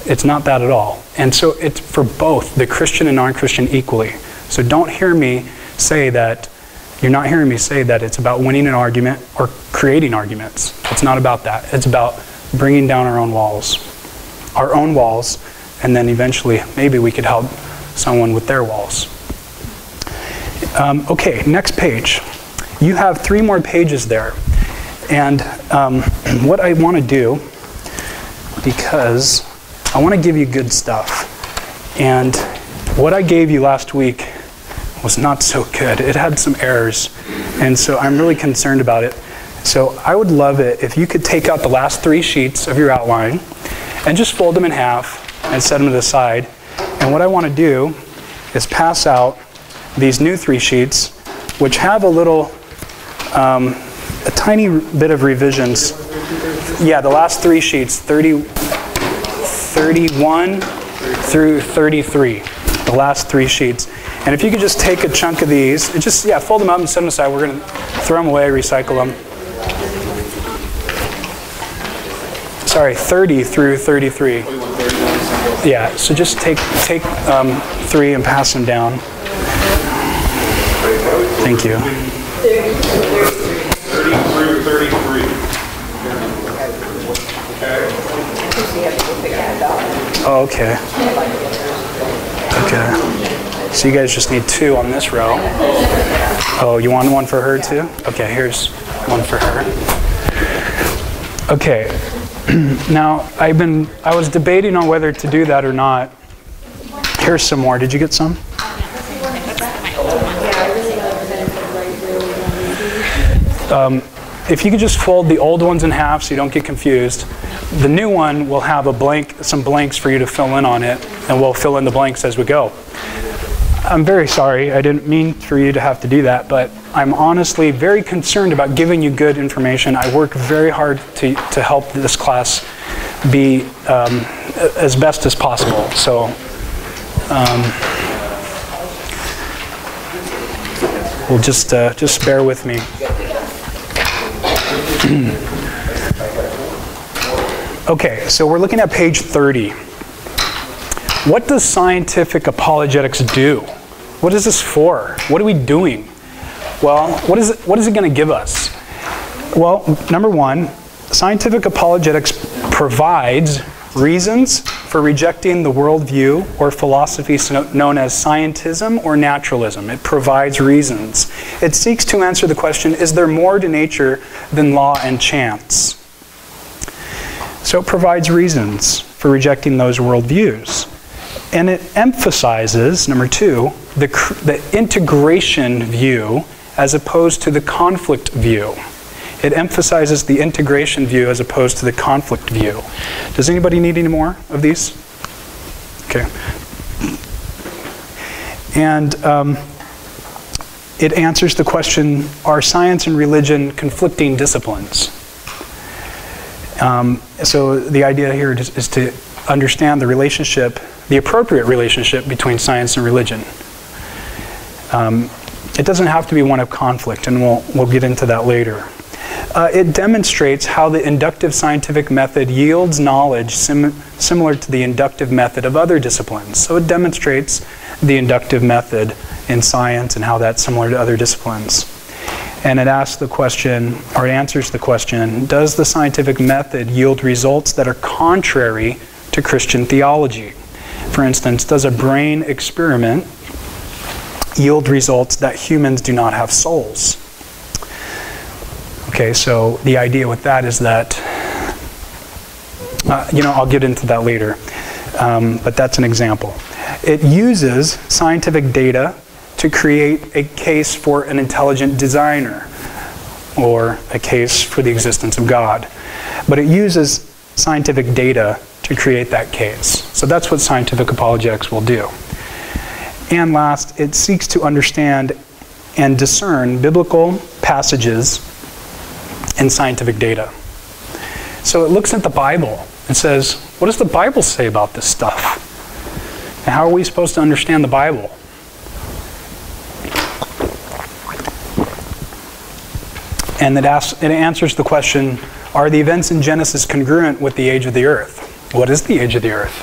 It's not that at all. And so it's for both the Christian and non-Christian equally. So don't hear me say that, you're not hearing me say that it's about winning an argument or creating arguments. It's not about that. It's about bringing down our own walls. Our own walls, and then eventually maybe we could help someone with their walls. Okay, next page. You have 3 more pages there. And what I want to do, because I want to give you good stuff. And what I gave you last week was not so good. It had some errors. And so I'm really concerned about it. So I would love it if you could take out the last 3 sheets of your outline and just fold them in half and set them to the side. And what I want to do is pass out these new 3 sheets, which have a little, a tiny bit of revisions. Yeah, the last 3 sheets, 31 through 33, the last 3 sheets. And if you could just take a chunk of these, and just, fold them up and set them aside. We're going to throw them away, recycle them. Sorry, 30 through 33. Yeah, so just take 3 and pass them down. Thank you. 30 through 33. Oh, okay. Okay. So you guys just need 2 on this row. Oh, you want one for her too? Okay, here's one for her. Okay. Now, I was debating on whether to do that or not. Here's some more. Did you get some? If you could just fold the old ones in half so you don't get confused. The new one will have some blanks for you to fill in on it, and we'll fill in the blanks as we go. I'm very sorry. I didn't mean for you to have to do that, but I'm honestly very concerned about giving you good information. I work very hard to help this class be as best as possible. So we'll just bear with me. Okay, so we're looking at page 30. What does scientific apologetics do? What is this for? What are we doing? Well, what is it going to give us? Well, number 1, scientific apologetics provides reasons for rejecting the worldview or philosophy known as scientism or naturalism. It provides reasons. It seeks to answer the question, is there more to nature than law and chance? So it provides reasons for rejecting those worldviews. And it emphasizes, number 2, the integration view as opposed to the conflict view. It emphasizes the integration view as opposed to the conflict view. Does anybody need any more of these? Okay. And it answers the question, are science and religion conflicting disciplines? So the idea here is to understand the relationship, the appropriate relationship between science and religion. It doesn't have to be one of conflict, and we'll get into that later. It demonstrates how the inductive scientific method yields knowledge similar to the inductive method of other disciplines. So it demonstrates the inductive method in science and how that's similar to other disciplines. And it asks the question, or it answers the question, does the scientific method yield results that are contrary to Christian theology? For instance, does a brain experiment yield results that humans do not have souls? Okay, so the idea with that is that, I'll get into that later, but that's an example. It uses scientific data to create a case for an intelligent designer or a case for the existence of God. But it uses scientific data to create that case. So that's what scientific apologetics will do. And last, it seeks to understand and discern biblical passages and scientific data. So it looks at the Bible and says, what does the Bible say about this stuff? And how are we supposed to understand the Bible? And it answers the question, are the events in Genesis congruent with the age of the earth? What is the age of the earth?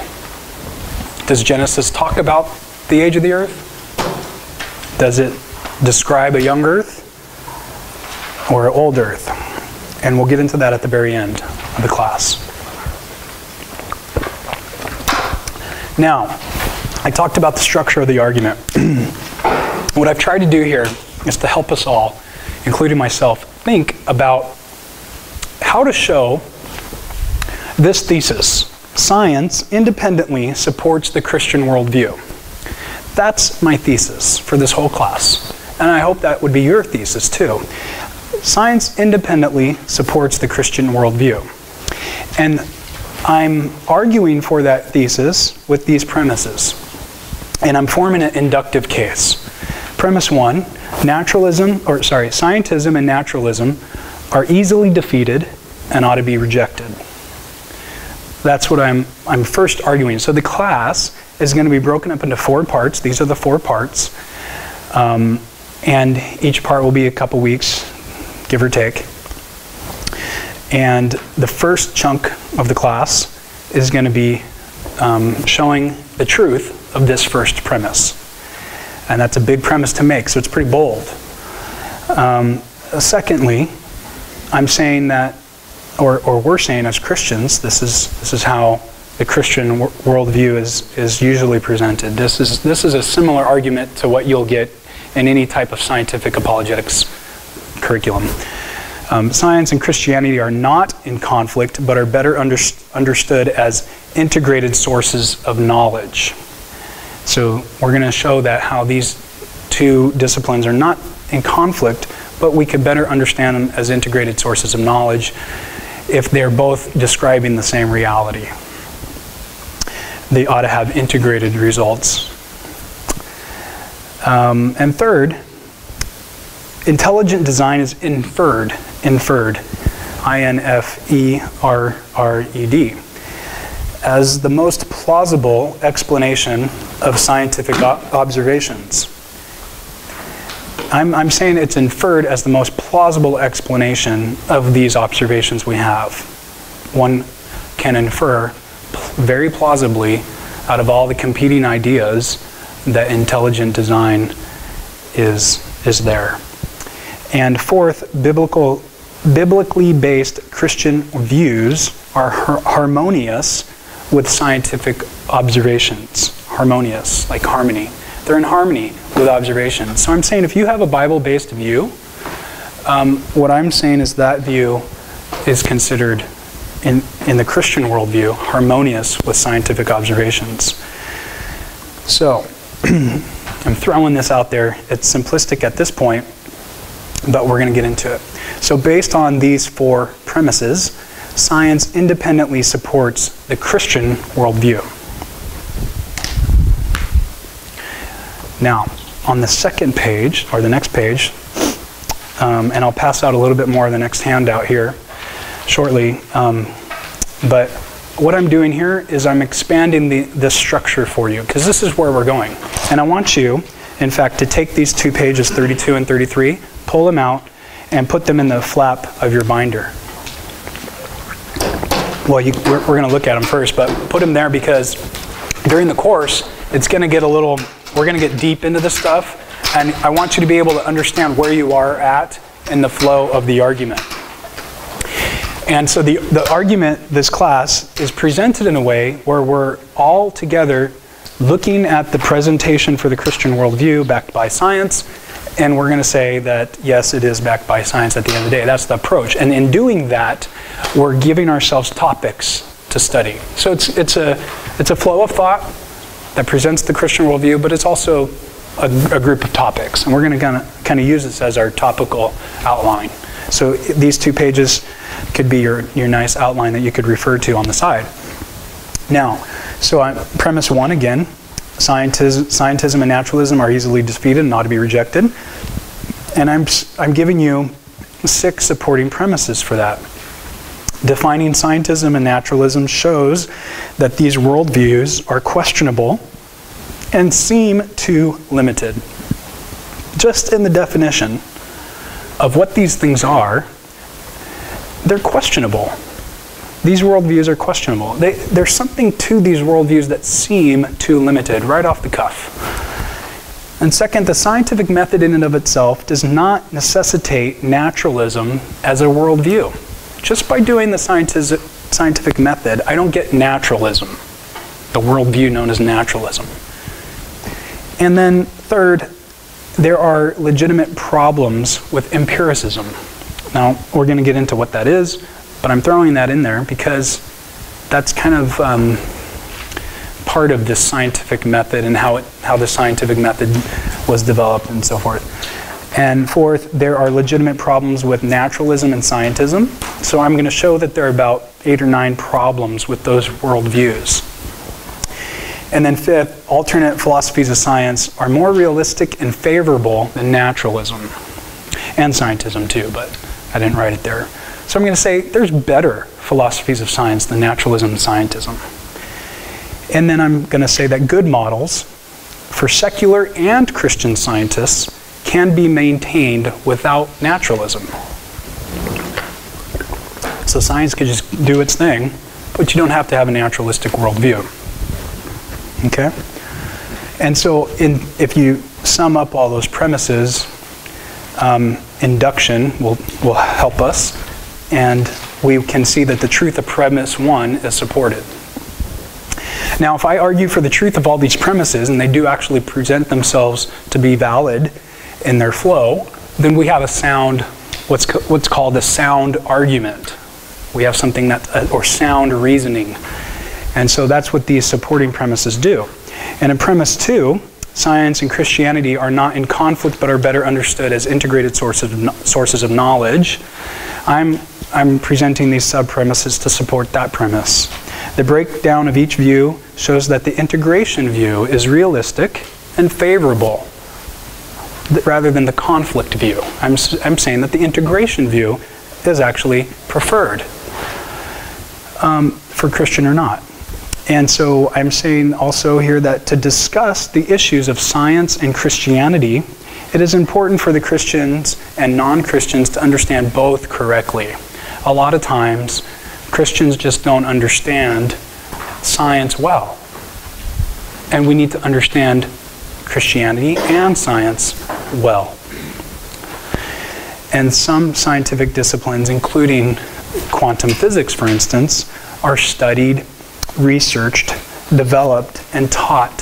Does Genesis talk about the age of the earth? Does it describe a young earth or an old earth? And we'll get into that at the very end of the class. Now, I talked about the structure of the argument. What I've tried to do here is to help us all, including myself, think about how to show this thesis. Science independently supports the Christian worldview. That's my thesis for this whole class. And I hope that would be your thesis too. Science independently supports the Christian worldview. And I'm arguing for that thesis with these premises. And I'm forming an inductive case. Premise 1, scientism and naturalism are easily defeated and ought to be rejected. That's what I'm first arguing. So the class is going to be broken up into 4 parts. These are the 4 parts. And each part will be a couple weeks, give or take. And the first chunk of the class is going to be showing the truth of this first premise. And that's a big premise to make, so it's pretty bold. Secondly, I'm saying that, or we're saying as Christians, this is how the Christian worldview is usually presented. This is a similar argument to what you'll get in any type of scientific apologetics curriculum. Science and Christianity are not in conflict, but are better understood as integrated sources of knowledge. So we're going to show that how these two disciplines are not in conflict, but we could better understand them as integrated sources of knowledge if they're both describing the same reality. They ought to have integrated results. And third, intelligent design is inferred, I-N-F-E-R-R-E-D, as the most plausible explanation of scientific observations. I'm saying it's inferred as the most plausible explanation of these observations we have. One can infer very plausibly out of all the competing ideas that intelligent design is there. And fourth, biblically based Christian views are harmonious with scientific observations. Harmonious, like harmony. They're in harmony with observations. So I'm saying if you have a Bible-based view, what I'm saying is that view is considered, in the Christian worldview, harmonious with scientific observations. So, I'm throwing this out there. It's simplistic at this point, but we're going to get into it. So based on these 4 premises, science independently supports the Christian worldview. Now, on the second page, or the next page, and I'll pass out a little bit more of the next handout here shortly, but what I'm doing here is I'm expanding the structure for you, because this is where we're going. And I want you, in fact, to take these 2 pages, 32 and 33, pull them out, and put them in the flap of your binder. Well, we're going to look at them first, but put them there because during the course, it's going to get we're going to get deep into this stuff, and I want you to be able to understand where you are at in the flow of the argument. And so the argument, this class, is presented in a way where we're all together looking at the presentation for the Christian worldview backed by science, and we're going to say that, yes, it is backed by science at the end of the day. That's the approach. And in doing that, we're giving ourselves topics to study. So it's a flow of thought that presents the Christian worldview, but it's also a group of topics. And we're going to kind of use this as our topical outline. So these 2 pages could be your nice outline that you could refer to on the side. Now, so premise 1 again, scientism and naturalism are easily defeated and ought to be rejected. And I'm giving you 6 supporting premises for that. Defining scientism and naturalism shows that these worldviews are questionable and seem too limited. Just in the definition of what these things are, they're questionable. These worldviews are questionable. There's something to these worldviews that seem too limited, right off the cuff. And second, the scientific method in and of itself does not necessitate naturalism as a worldview. Just by doing the scientific method, I don't get naturalism, the worldview known as naturalism. And then third, there are legitimate problems with empiricism. Now, we're going to get into what that is, but I'm throwing that in there because that's kind of part of this scientific method and how the scientific method was developed and so forth. And fourth, there are legitimate problems with naturalism and scientism. So I'm going to show that there are about 8 or 9 problems with those worldviews. And then fifth, alternate philosophies of science are more realistic and favorable than naturalism. And scientism too, but I didn't write it there. So I'm going to say there's better philosophies of science than naturalism and scientism. And then I'm going to say that good models for secular and Christian scientists can be maintained without naturalism. So science could just do its thing, but you don't have to have a naturalistic worldview. Okay? And so if you sum up all those premises, induction will help us, and we can see that the truth of premise 1 is supported. Now, if I argue for the truth of all these premises, and they do actually present themselves to be valid in their flow, then we have a sound, what's called a sound argument. We have something that, or sound reasoning. And so that's what these supporting premises do. And in premise 2, science and Christianity are not in conflict but are better understood as integrated sources of knowledge. I'm presenting these sub-premises to support that premise. The breakdown of each view shows that the integration view is realistic and favorable rather than the conflict view. I'm saying that the integration view is actually preferred for Christian or not. And so I'm saying also here that to discuss the issues of science and Christianity, it is important for the Christians and non-Christians to understand both correctly. A lot of times, Christians just don't understand science well. And we need to understand Christianity and science well. And some scientific disciplines, including quantum physics, for instance, are studied, researched, developed, and taught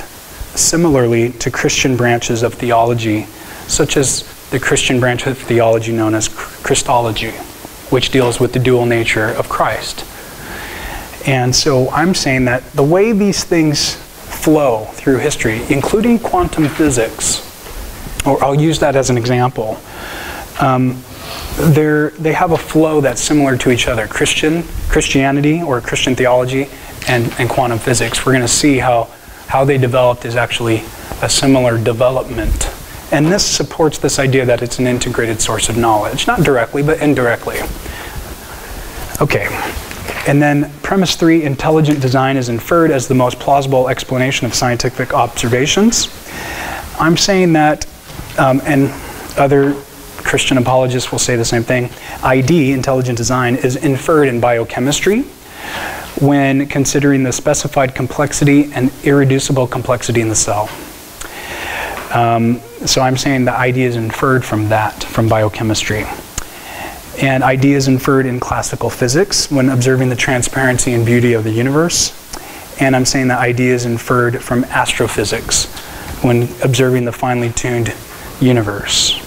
similarly to Christian branches of theology, such as the Christian branch of theology known as Christology, which deals with the dual nature of Christ. And so I'm saying that the way these things flow through history, including quantum physics, or I'll use that as an example, they have a flow that's similar to each other. Christianity or Christian theology and quantum physics. We're going to see how they developed is actually a similar development. And this supports this idea that it's an integrated source of knowledge. Not directly, but indirectly. Okay. And then premise 3, intelligent design is inferred as the most plausible explanation of scientific observations. I'm saying that, and other Christian apologists will say the same thing, ID, intelligent design, is inferred in biochemistry when considering the specified complexity and irreducible complexity in the cell. So I'm saying the ID is inferred from that, from biochemistry. And ID is inferred in classical physics when observing the transparency and beauty of the universe. And I'm saying that ID is inferred from astrophysics when observing the finely tuned universe.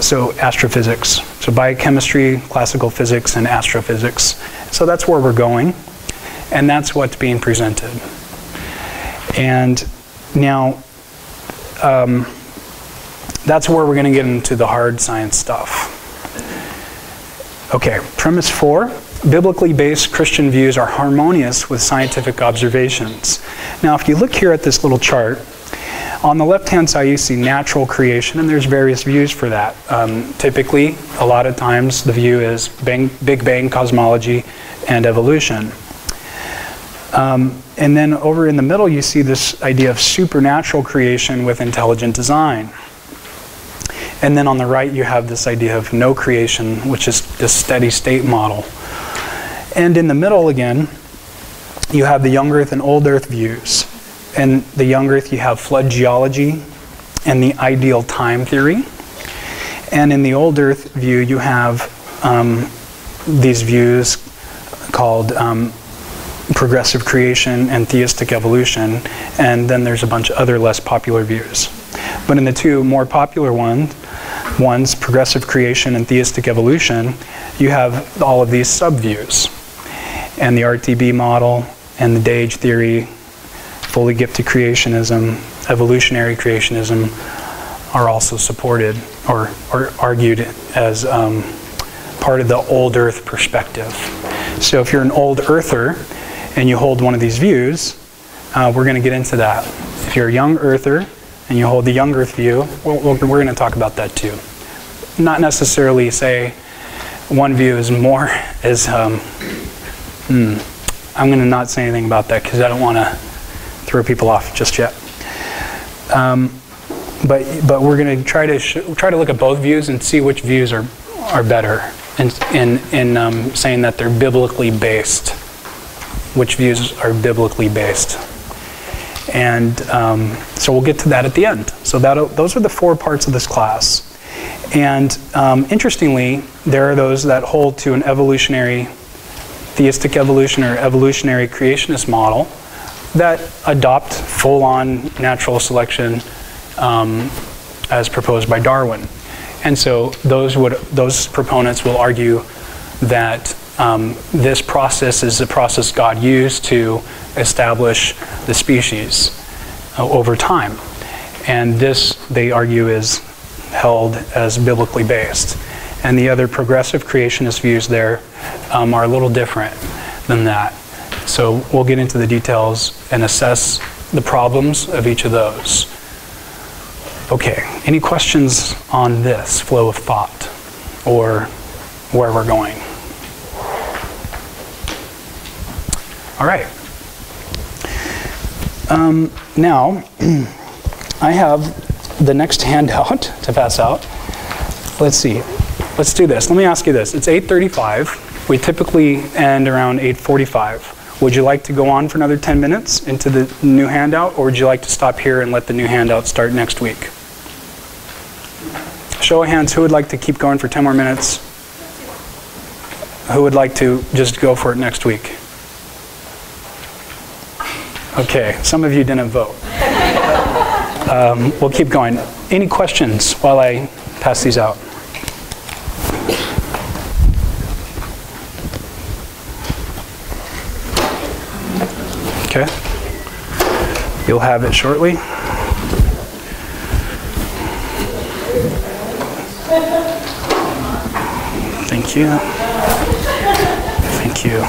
So astrophysics. So biochemistry, classical physics, and astrophysics. So that's where we're going. And that's what's being presented. And now, that's where we're going to get into the hard science stuff. Okay, premise 4. Biblically based Christian views are harmonious with scientific observations. Now, if you look here at this little chart, on the left-hand side you see natural creation, and there's various views for that. Typically, a lot of times the view is Big Bang cosmology and evolution. And then over in the middle you see this idea of supernatural creation with intelligent design. And then on the right you have this idea of no creation, which is this steady state model. And in the middle again, you have the young earth and old earth views. In the young earth you have flood geology and the ideal time theory. And in the old earth view you have these views called progressive creation and theistic evolution. And then there's a bunch of other less popular views. But in the two more popular ones, progressive creation and theistic evolution, you have all of these sub-views. And the RTB model, and the Day-Age theory, fully gifted creationism, evolutionary creationism, are also supported or argued as part of the old earth perspective. So if you're an old earther and you hold one of these views, we're going to get into that. If you're a young earther and you hold the young earth view, we're going to talk about that too. Not necessarily say one view is more, I'm going to not say anything about that because I don't want to throw people off just yet. But we're going to try to look at both views and see which views are better in saying that they're biblically based. Which views are biblically based. And so we'll get to that at the end. So those are the 4 parts of this class. And interestingly, there are those that hold to an evolutionary, theistic evolution or evolutionary creationist model that adopt full-on natural selection as proposed by Darwin. And so those proponents will argue that this process is a process God used to establish the species over time. And this, they argue, is held as biblically based. And the other progressive creationist views there are a little different than that. So we'll get into the details and assess the problems of each of those. Okay, any questions on this flow of thought or where we're going? All right. Now, I have the next handout to pass out. Let's see. Let's do this. Let me ask you this. It's 8:35. We typically end around 8:45. Would you like to go on for another 10 minutes into the new handout, or would you like to stop here and let the new handout start next week? Show of hands, who would like to keep going for 10 more minutes? Who would like to just go for it next week? Okay, some of you didn't vote. We'll keep going. Any questions while I pass these out? Okay. You'll have it shortly. Thank you. Thank you.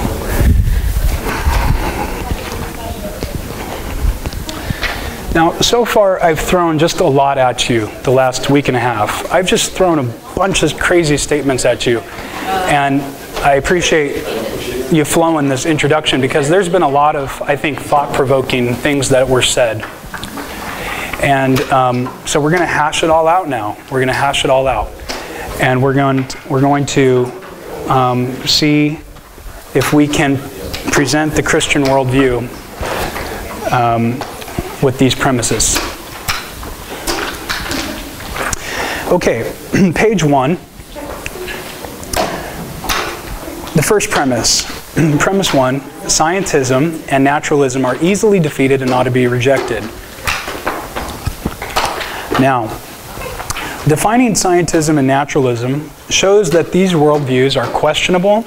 Now, so far I've thrown just a lot at you the last week and a half. I've just thrown a bunch of crazy statements at you. And I appreciate you flowing this introduction because there's been a lot of, I think, thought-provoking things that were said. And so we're going to hash it all out now. We're going to hash it all out. And we're going to see if we can present the Christian worldview with these premises. Okay, page 1. The first premise. Premise 1, scientism and naturalism are easily defeated and ought to be rejected. Now, defining scientism and naturalism shows that these worldviews are questionable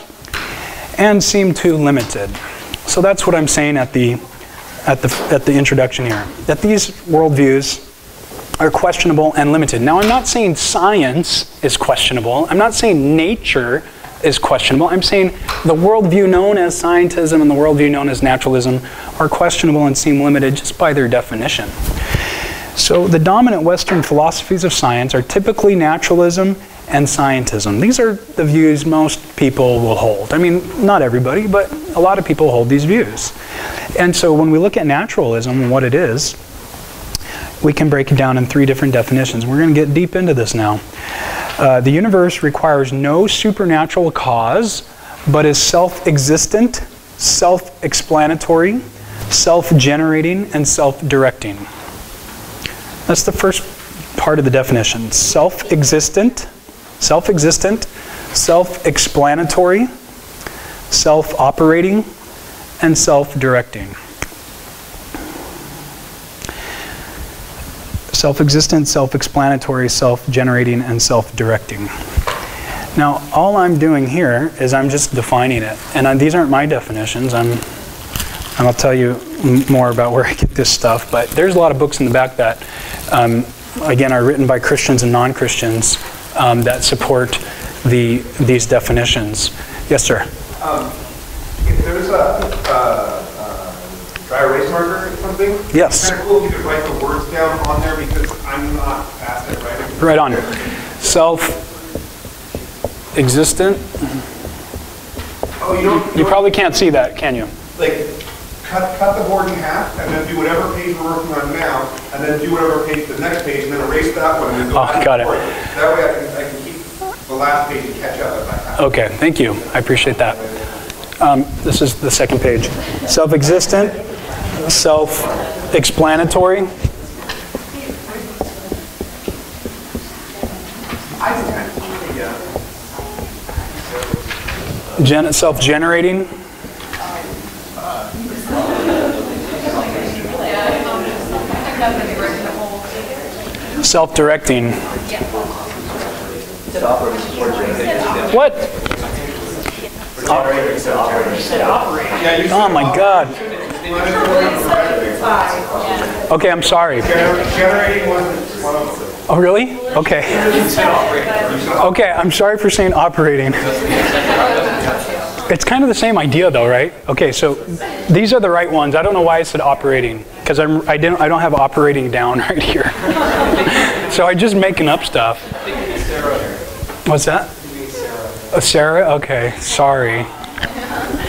and seem too limited. So that's what I'm saying at the introduction here, that these worldviews are questionable and limited. Now, I'm not saying science is questionable. I'm not saying nature is questionable. I'm saying the worldview known as scientism and the worldview known as naturalism are questionable and seem limited just by their definition. So the dominant Western philosophies of science are typically naturalism and scientism. These are the views most people will hold. I mean, not everybody, but a lot of people hold these views. And so when we look at naturalism and what it is, we can break it down in 3 different definitions. We're going to get deep into this now. The universe requires no supernatural cause, but is self-existent, self-explanatory, self-generating, and self-directing. That's the first part of the definition. Self-existent, self-explanatory, self-operating, and self-directing. Self-existent, self-explanatory, self-generating, and self-directing. Now, all I'm doing here is I'm just defining it. And these aren't my definitions. And I'll tell you more about where I get this stuff. But there's a lot of books in the back that again, are written by Christians and non-Christians that support these definitions. Yes, sir? If there's a dry erase marker or something, yes. It's kind of cool if you could write the words down on there because I'm not fast at writing. Right on. Self-existent. Oh, you probably can't see that, can you? Like, cut the board in half and then do whatever page we're working on now, and then do whatever page the next page, and then erase that one and then go back got and it. forth. That way I can keep the last page and catch up if I have. Okay, thank you. I appreciate that. This is the second page. Self-existent, self-explanatory. Self-generating. Self-directing. What? Oh my God. Okay, I'm sorry. Generating wasn't one of them. Oh, really? Okay. Okay, I'm sorry for saying operating. It's kind of the same idea though, right? Okay, so these are the right ones. I don't know why I said operating, because I don't have operating down right here. So I'm just making up stuff. What's that? Oh, Sarah? Okay, sorry.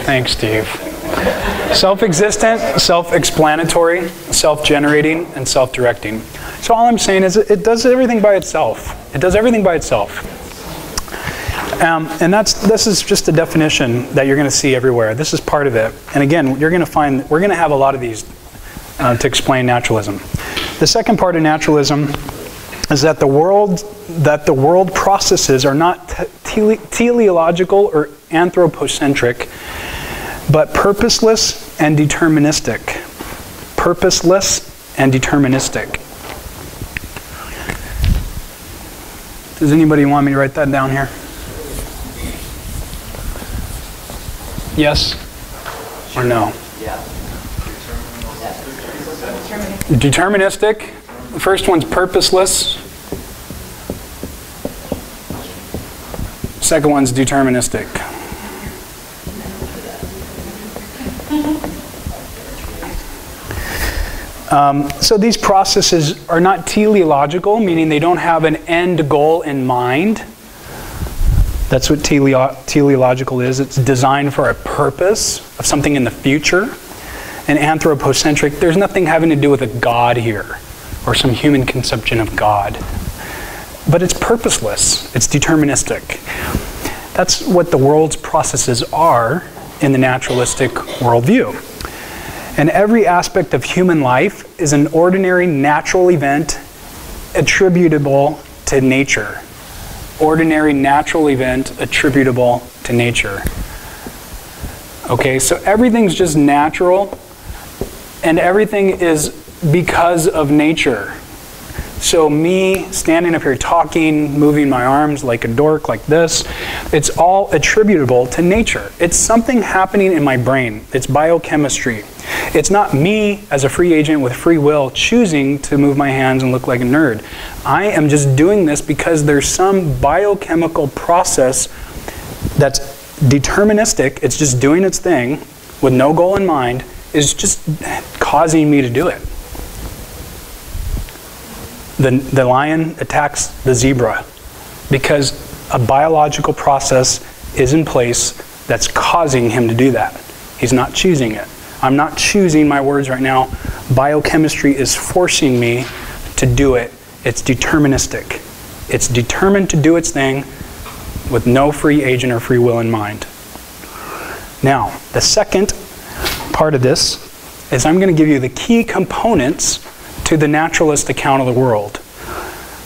Thanks, Steve. Self-existent, self-explanatory, self-generating, and self-directing. So all I'm saying is it does everything by itself. It does everything by itself. And this is just a definition that you're going to see everywhere. This is part of it. And again, you're going to find, we're going to have a lot of these to explain naturalism. The second part of naturalism is that the world processes are not teleological or anthropocentric, but purposeless and deterministic. Purposeless and deterministic. Does anybody want me to write that down here? Yes or no? Yeah. Deterministic. The first one's purposeless. Second one's deterministic. So these processes are not teleological, meaning they don't have an end goal in mind. That's what teleological is. It's designed for a purpose of something in the future. And anthropocentric, there's nothing having to do with a God here or some human conception of God. But it's purposeless. It's deterministic. That's what the world's processes are in the naturalistic worldview. And every aspect of human life is an ordinary natural event attributable to nature. Ordinary natural event attributable to nature. Okay, so everything's just natural, and everything is because of nature. So me standing up here talking, moving my arms like a dork like this, it's all attributable to nature. It's something happening in my brain. It's biochemistry. It's not me as a free agent with free will choosing to move my hands and look like a nerd. I am just doing this because there's some biochemical process that's deterministic. It's just doing its thing with no goal in mind, is just causing me to do it. The lion attacks the zebra because a biological process is in place that's causing him to do that. He's not choosing it. I'm not choosing my words right now. Biochemistry is forcing me to do it. It's deterministic. It's determined to do its thing with no free agent or free will in mind. Now, the second part of this is I'm going to give you the key components to the naturalist account of the world.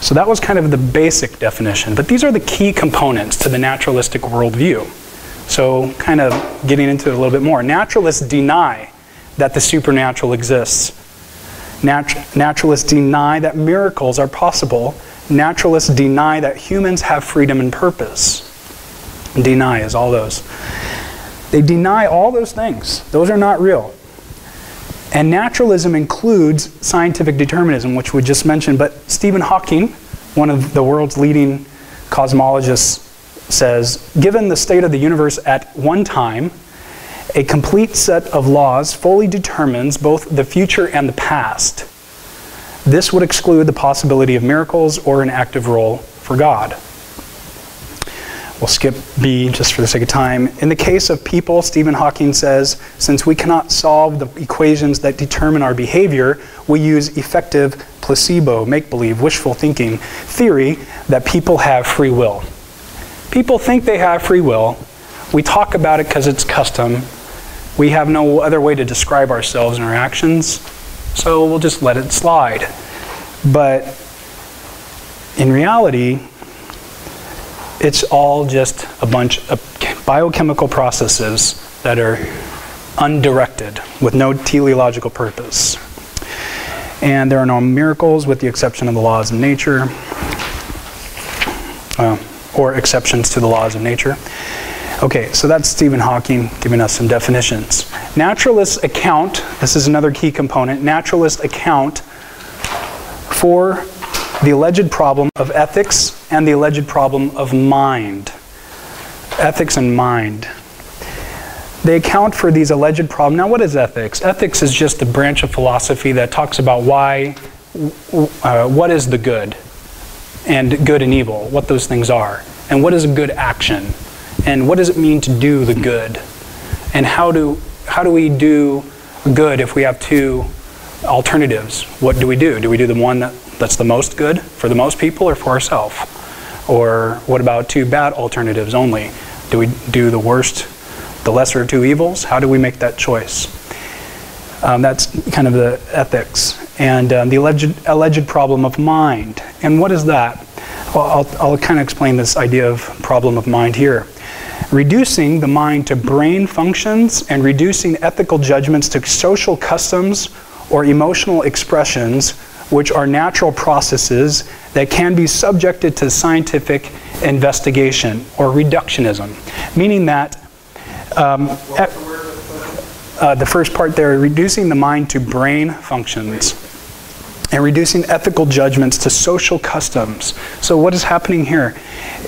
So that was kind of the basic definition, but these are the key components to the naturalistic worldview. So kind of getting into it a little bit more. Naturalists deny that the supernatural exists. Naturalists deny that miracles are possible. Naturalists deny that humans have freedom and purpose. Deny is all those. They deny all those things. Those are not real. And naturalism includes scientific determinism, which we just mentioned, but Stephen Hawking, one of the world's leading cosmologists, says, given the state of the universe at one time, a complete set of laws fully determines both the future and the past. This would exclude the possibility of miracles or an active role for God. We'll skip B just for the sake of time. In the case of people, Stephen Hawking says, since we cannot solve the equations that determine our behavior, we use effective placebo, make-believe, wishful thinking theory that people have free will. People think they have free will. We talk about it because it's custom. We have no other way to describe ourselves and our actions, so we'll just let it slide. But in reality, it's all just a bunch of biochemical processes that are undirected with no teleological purpose. And there are no miracles with the exception of the laws of nature, or exceptions to the laws of nature. Okay, so that's Stephen Hawking giving us some definitions. Naturalists account, this is another key component, naturalists account for the alleged problem of ethics and the alleged problem of mind. Ethics and mind. They account for these alleged problems. Now, what is ethics? Ethics is just a branch of philosophy that talks about what is the good, and good and evil, what those things are, and what is a good action, and what does it mean to do the good, and how do we do good if we have two alternatives? What do we do? Do we do the one that's the most good for the most people or for ourselves? Or what about two bad alternatives only? Do we do the worst, the lesser of two evils? How do we make that choice? That's kind of the ethics. And the alleged problem of mind. And what is that? Well, I'll kind of explain this idea of problem of mind here. Reducing the mind to brain functions and reducing ethical judgments to social customs or emotional expressions, which are natural processes that can be subjected to scientific investigation or reductionism. Meaning that the first part there, reducing the mind to brain functions and reducing ethical judgments to social customs. So what is happening here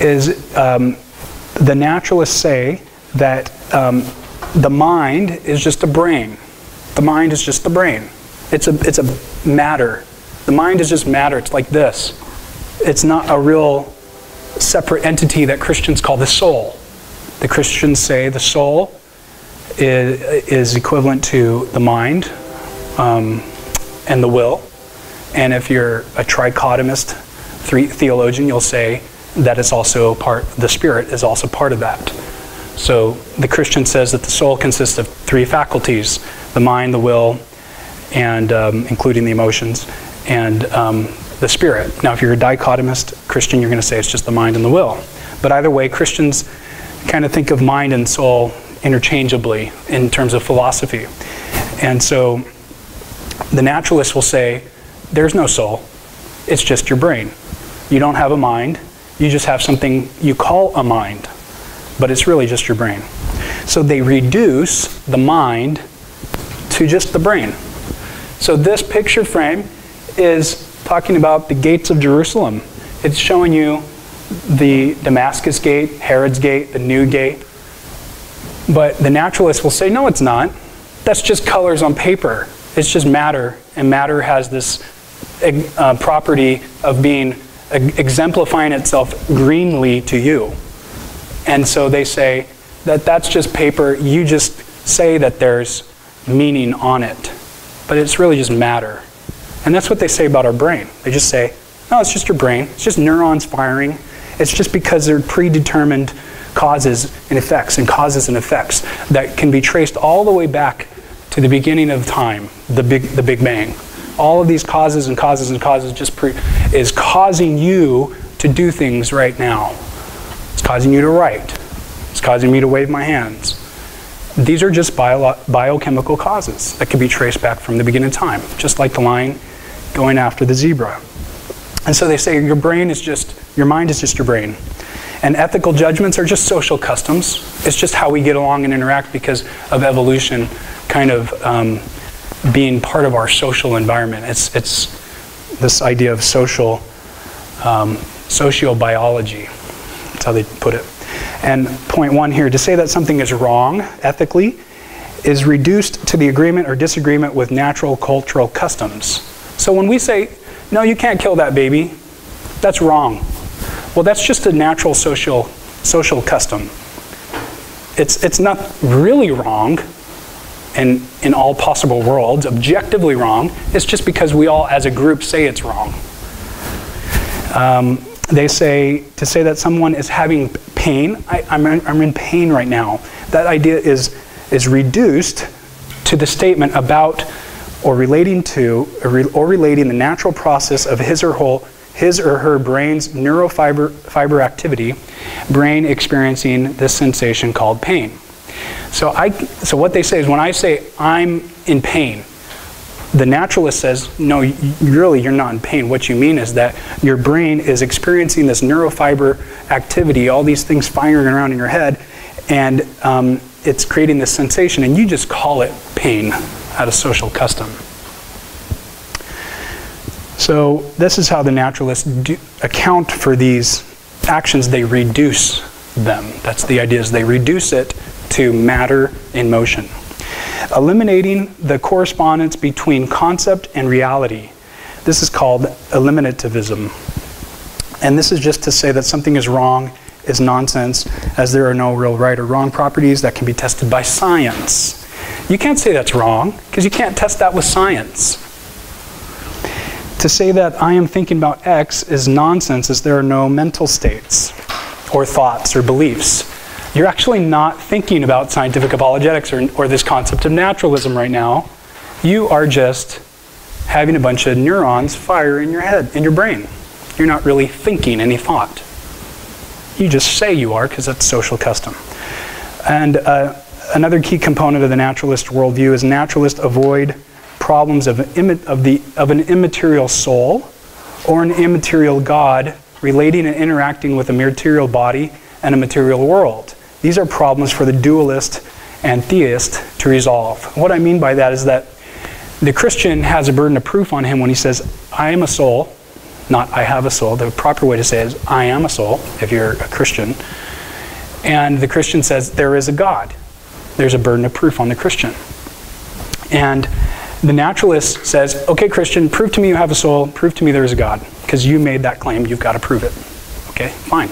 is the naturalists say that the mind is just a brain. The mind is just the brain. It's a matter. The mind is just matter. It's like this. It's not a real separate entity that Christians call the soul. The Christians say the soul is equivalent to the mind and the will. And if you're a trichotomist theologian, you'll say that it's also the spirit is also part of that. So the Christian says that the soul consists of three faculties: the mind, the will, and including the emotions, and the spirit. Now, if you're a dichotomist Christian, you're going to say it's just the mind and the will. But either way, Christians kind of think of mind and soul interchangeably in terms of philosophy. And so the naturalists will say, there's no soul. It's just your brain. You don't have a mind. You just have something you call a mind. But it's really just your brain. So they reduce the mind to just the brain. So this picture frame is talking about the gates of Jerusalem. It's showing you the Damascus gate, Herod's gate, the new gate. But the naturalists will say, no, it's not. That's just colors on paper. It's just matter. And matter has this property of being exemplifying itself greenly to you. And so they say that that's just paper. You just say that there's meaning on it. But it's really just matter. And that's what they say about our brain. They just say, no, it's just your brain. It's just neurons firing. It's just because they're predetermined causes and effects that can be traced all the way back to the beginning of time, the Big Bang. All of these causes and causes and causes is causing you to do things right now. It's causing you to write. It's causing me to wave my hands. These are just biochemical causes that can be traced back from the beginning of time, just like the lion going after the zebra. And so they say your mind is just your brain. And ethical judgments are just social customs. It's just how we get along and interact because of evolution kind of being part of our social environment. It's this idea of sociobiology. That's how they put it. And point one here, to say that something is wrong ethically is reduced to the agreement or disagreement with natural cultural customs. So when we say, no, you can't kill that baby, that's wrong. Well, that's just a natural social custom. It's not really wrong in all possible worlds, objectively wrong. It's just because we all as a group say it's wrong. They say, to say that someone is having pain, I'm in pain right now. That idea is reduced to the statement about or relating to or relating the natural process of his or her brain's neurofiber activity, brain experiencing this sensation called pain. So what they say is, when I say I'm in pain, the naturalist says, no, really you're not in pain. What you mean is that your brain is experiencing this neurofiber activity, all these things firing around in your head, and it's creating this sensation, and you just call it pain out of social custom. So this is how the naturalists account for these actions. They reduce them. That's the idea, is they reduce it to matter in motion. Eliminating the correspondence between concept and reality. This is called eliminativism. And this is just to say that something is wrong, is nonsense, as there are no real right or wrong properties that can be tested by science. You can't say that's wrong, because you can't test that with science. To say that I am thinking about X is nonsense, as there are no mental states or thoughts or beliefs. You're actually not thinking about scientific apologetics or this concept of naturalism right now. You are just having a bunch of neurons fire in your head, in your brain. You're not really thinking any thought. You just say you are, because that's social custom. And another key component of the naturalist worldview is naturalists avoid problems of an immaterial soul or an immaterial God relating and interacting with a material body and a material world. These are problems for the dualist and theist to resolve. What I mean by that is that the Christian has a burden of proof on him when he says, I am a soul, not I have a soul. The proper way to say it is, I am a soul, if you're a Christian. And the Christian says, there is a God. There's a burden of proof on the Christian. And the naturalist says, okay, Christian, prove to me you have a soul, prove to me there is a God, because you made that claim, you've got to prove it. Okay, fine.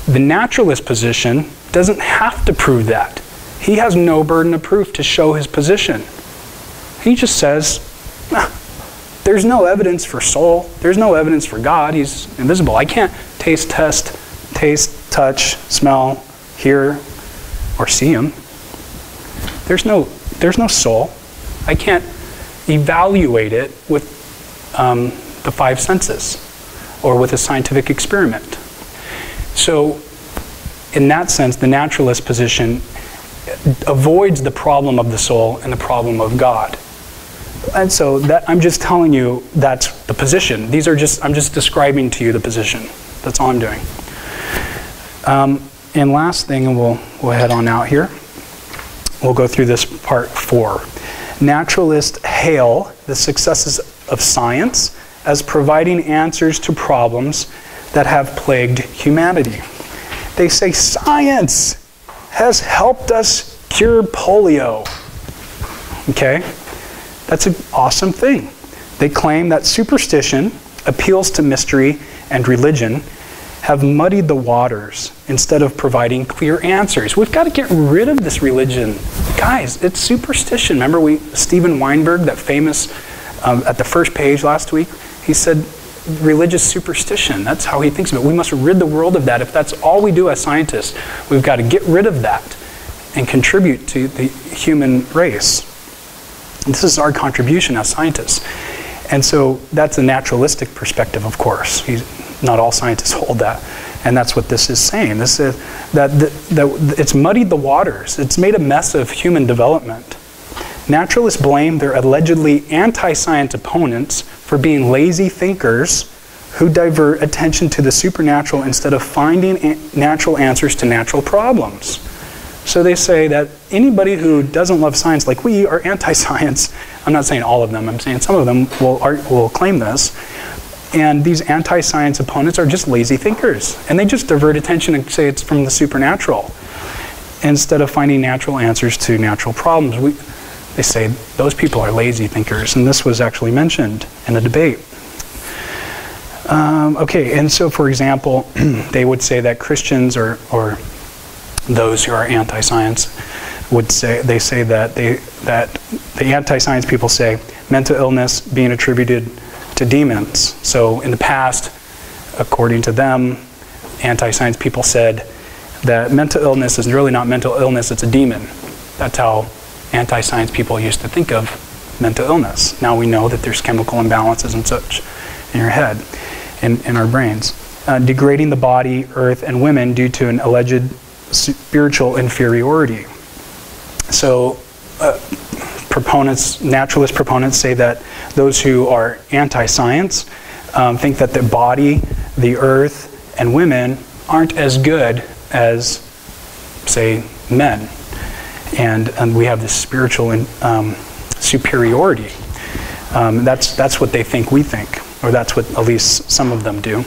The naturalist position doesn't have to prove that. He has no burden of proof to show his position. He just says, there's no evidence for soul, there's no evidence for God, he's invisible. I can't taste, touch, smell, hear, or see him. There's no soul. I can't evaluate it with the five senses or with a scientific experiment. So in that sense, the naturalist position avoids the problem of the soul and the problem of God. And so that, I'm just telling you that's the position. I'm just describing to you the position. That's all I'm doing. And last thing, and we'll head on out here. We'll go through this part 4. Naturalists hail the successes of science as providing answers to problems that have plagued humanity. They say science has helped us cure polio. Okay? That's an awesome thing. They claim that superstition, appeals to mystery, and religion have muddied the waters instead of providing clear answers. We've got to get rid of this religion. Guys, it's superstition. Remember Steven Weinberg, that famous, at the first page last week, he said religious superstition. That's how he thinks of it. We must rid the world of that. If that's all we do as scientists, we've got to get rid of that and contribute to the human race. This is our contribution as scientists. And so that's a naturalistic perspective, of course. Not all scientists hold that. And that's what this is saying. This is that it's muddied the waters. It's made a mess of human development. Naturalists blame their allegedly anti-science opponents for being lazy thinkers who divert attention to the supernatural instead of finding natural answers to natural problems. So they say that anybody who doesn't love science like we are anti-science. I'm not saying all of them, I'm saying some of them will claim this. And these anti-science opponents are just lazy thinkers. And they just divert attention and say it's from the supernatural, instead of finding natural answers to natural problems. They say those people are lazy thinkers, and this was actually mentioned in a debate. Okay, and so for example, they would say that Christians or those who are anti-science would say, that the anti-science people say mental illness being attributed to demons. So in the past, according to them, anti-science people said that mental illness is really not mental illness, it's a demon. That's how anti-science people used to think of mental illness. Now we know that there's chemical imbalances and such in your head, in our brains. Degrading the body, earth, and women due to an alleged spiritual inferiority. So naturalist proponents say that those who are anti-science think that the body, the earth, and women aren't as good as, say, men. And we have this spiritual superiority. That's what they think we think, or that's what at least some of them do.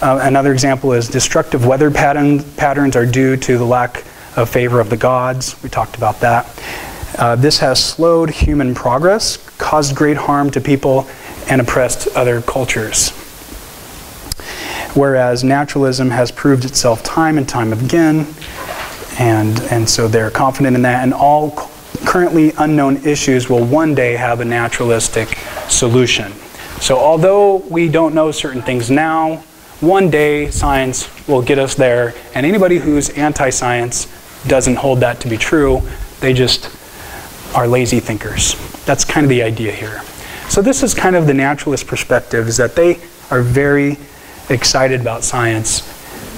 Another example is destructive weather patterns are due to the lack of favor of the gods. We talked about that. This has slowed human progress, caused great harm to people, and oppressed other cultures. Whereas naturalism has proved itself time and time again, and so they're confident in that, and all currently unknown issues will one day have a naturalistic solution. So although we don't know certain things now, one day science will get us there, and anybody who's anti-science doesn't hold that to be true. They just are lazy thinkers. That's kind of the idea here. So this is kind of the naturalist perspective, is that they are very excited about science,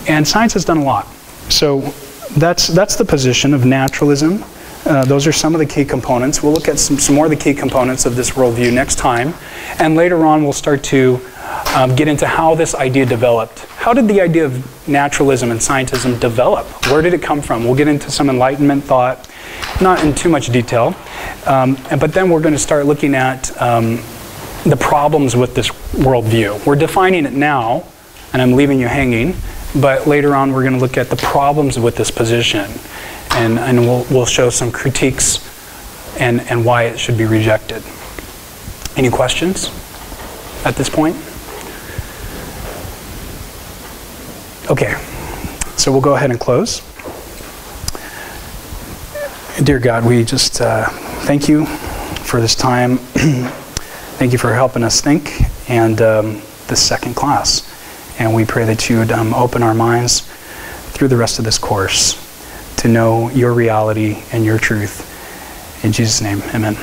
and science has done a lot. So that's the position of naturalism. Those are some of the key components. We'll look at some more of the key components of this worldview next time, and later on we'll start to get into how this idea developed. How did the idea of naturalism and scientism develop? Where did it come from? We'll get into some Enlightenment thought, not in too much detail, but then we're going to start looking at the problems with this worldview. We're defining it now, and I'm leaving you hanging, but later on we're going to look at the problems with this position, and we'll show some critiques and why it should be rejected. Any questions at this point? Okay, so we'll go ahead and close. Dear God, we just thank you for this time. Thank you for helping us think, and this second class. And we pray that you would open our minds through the rest of this course to know your reality and your truth. In Jesus' name, amen.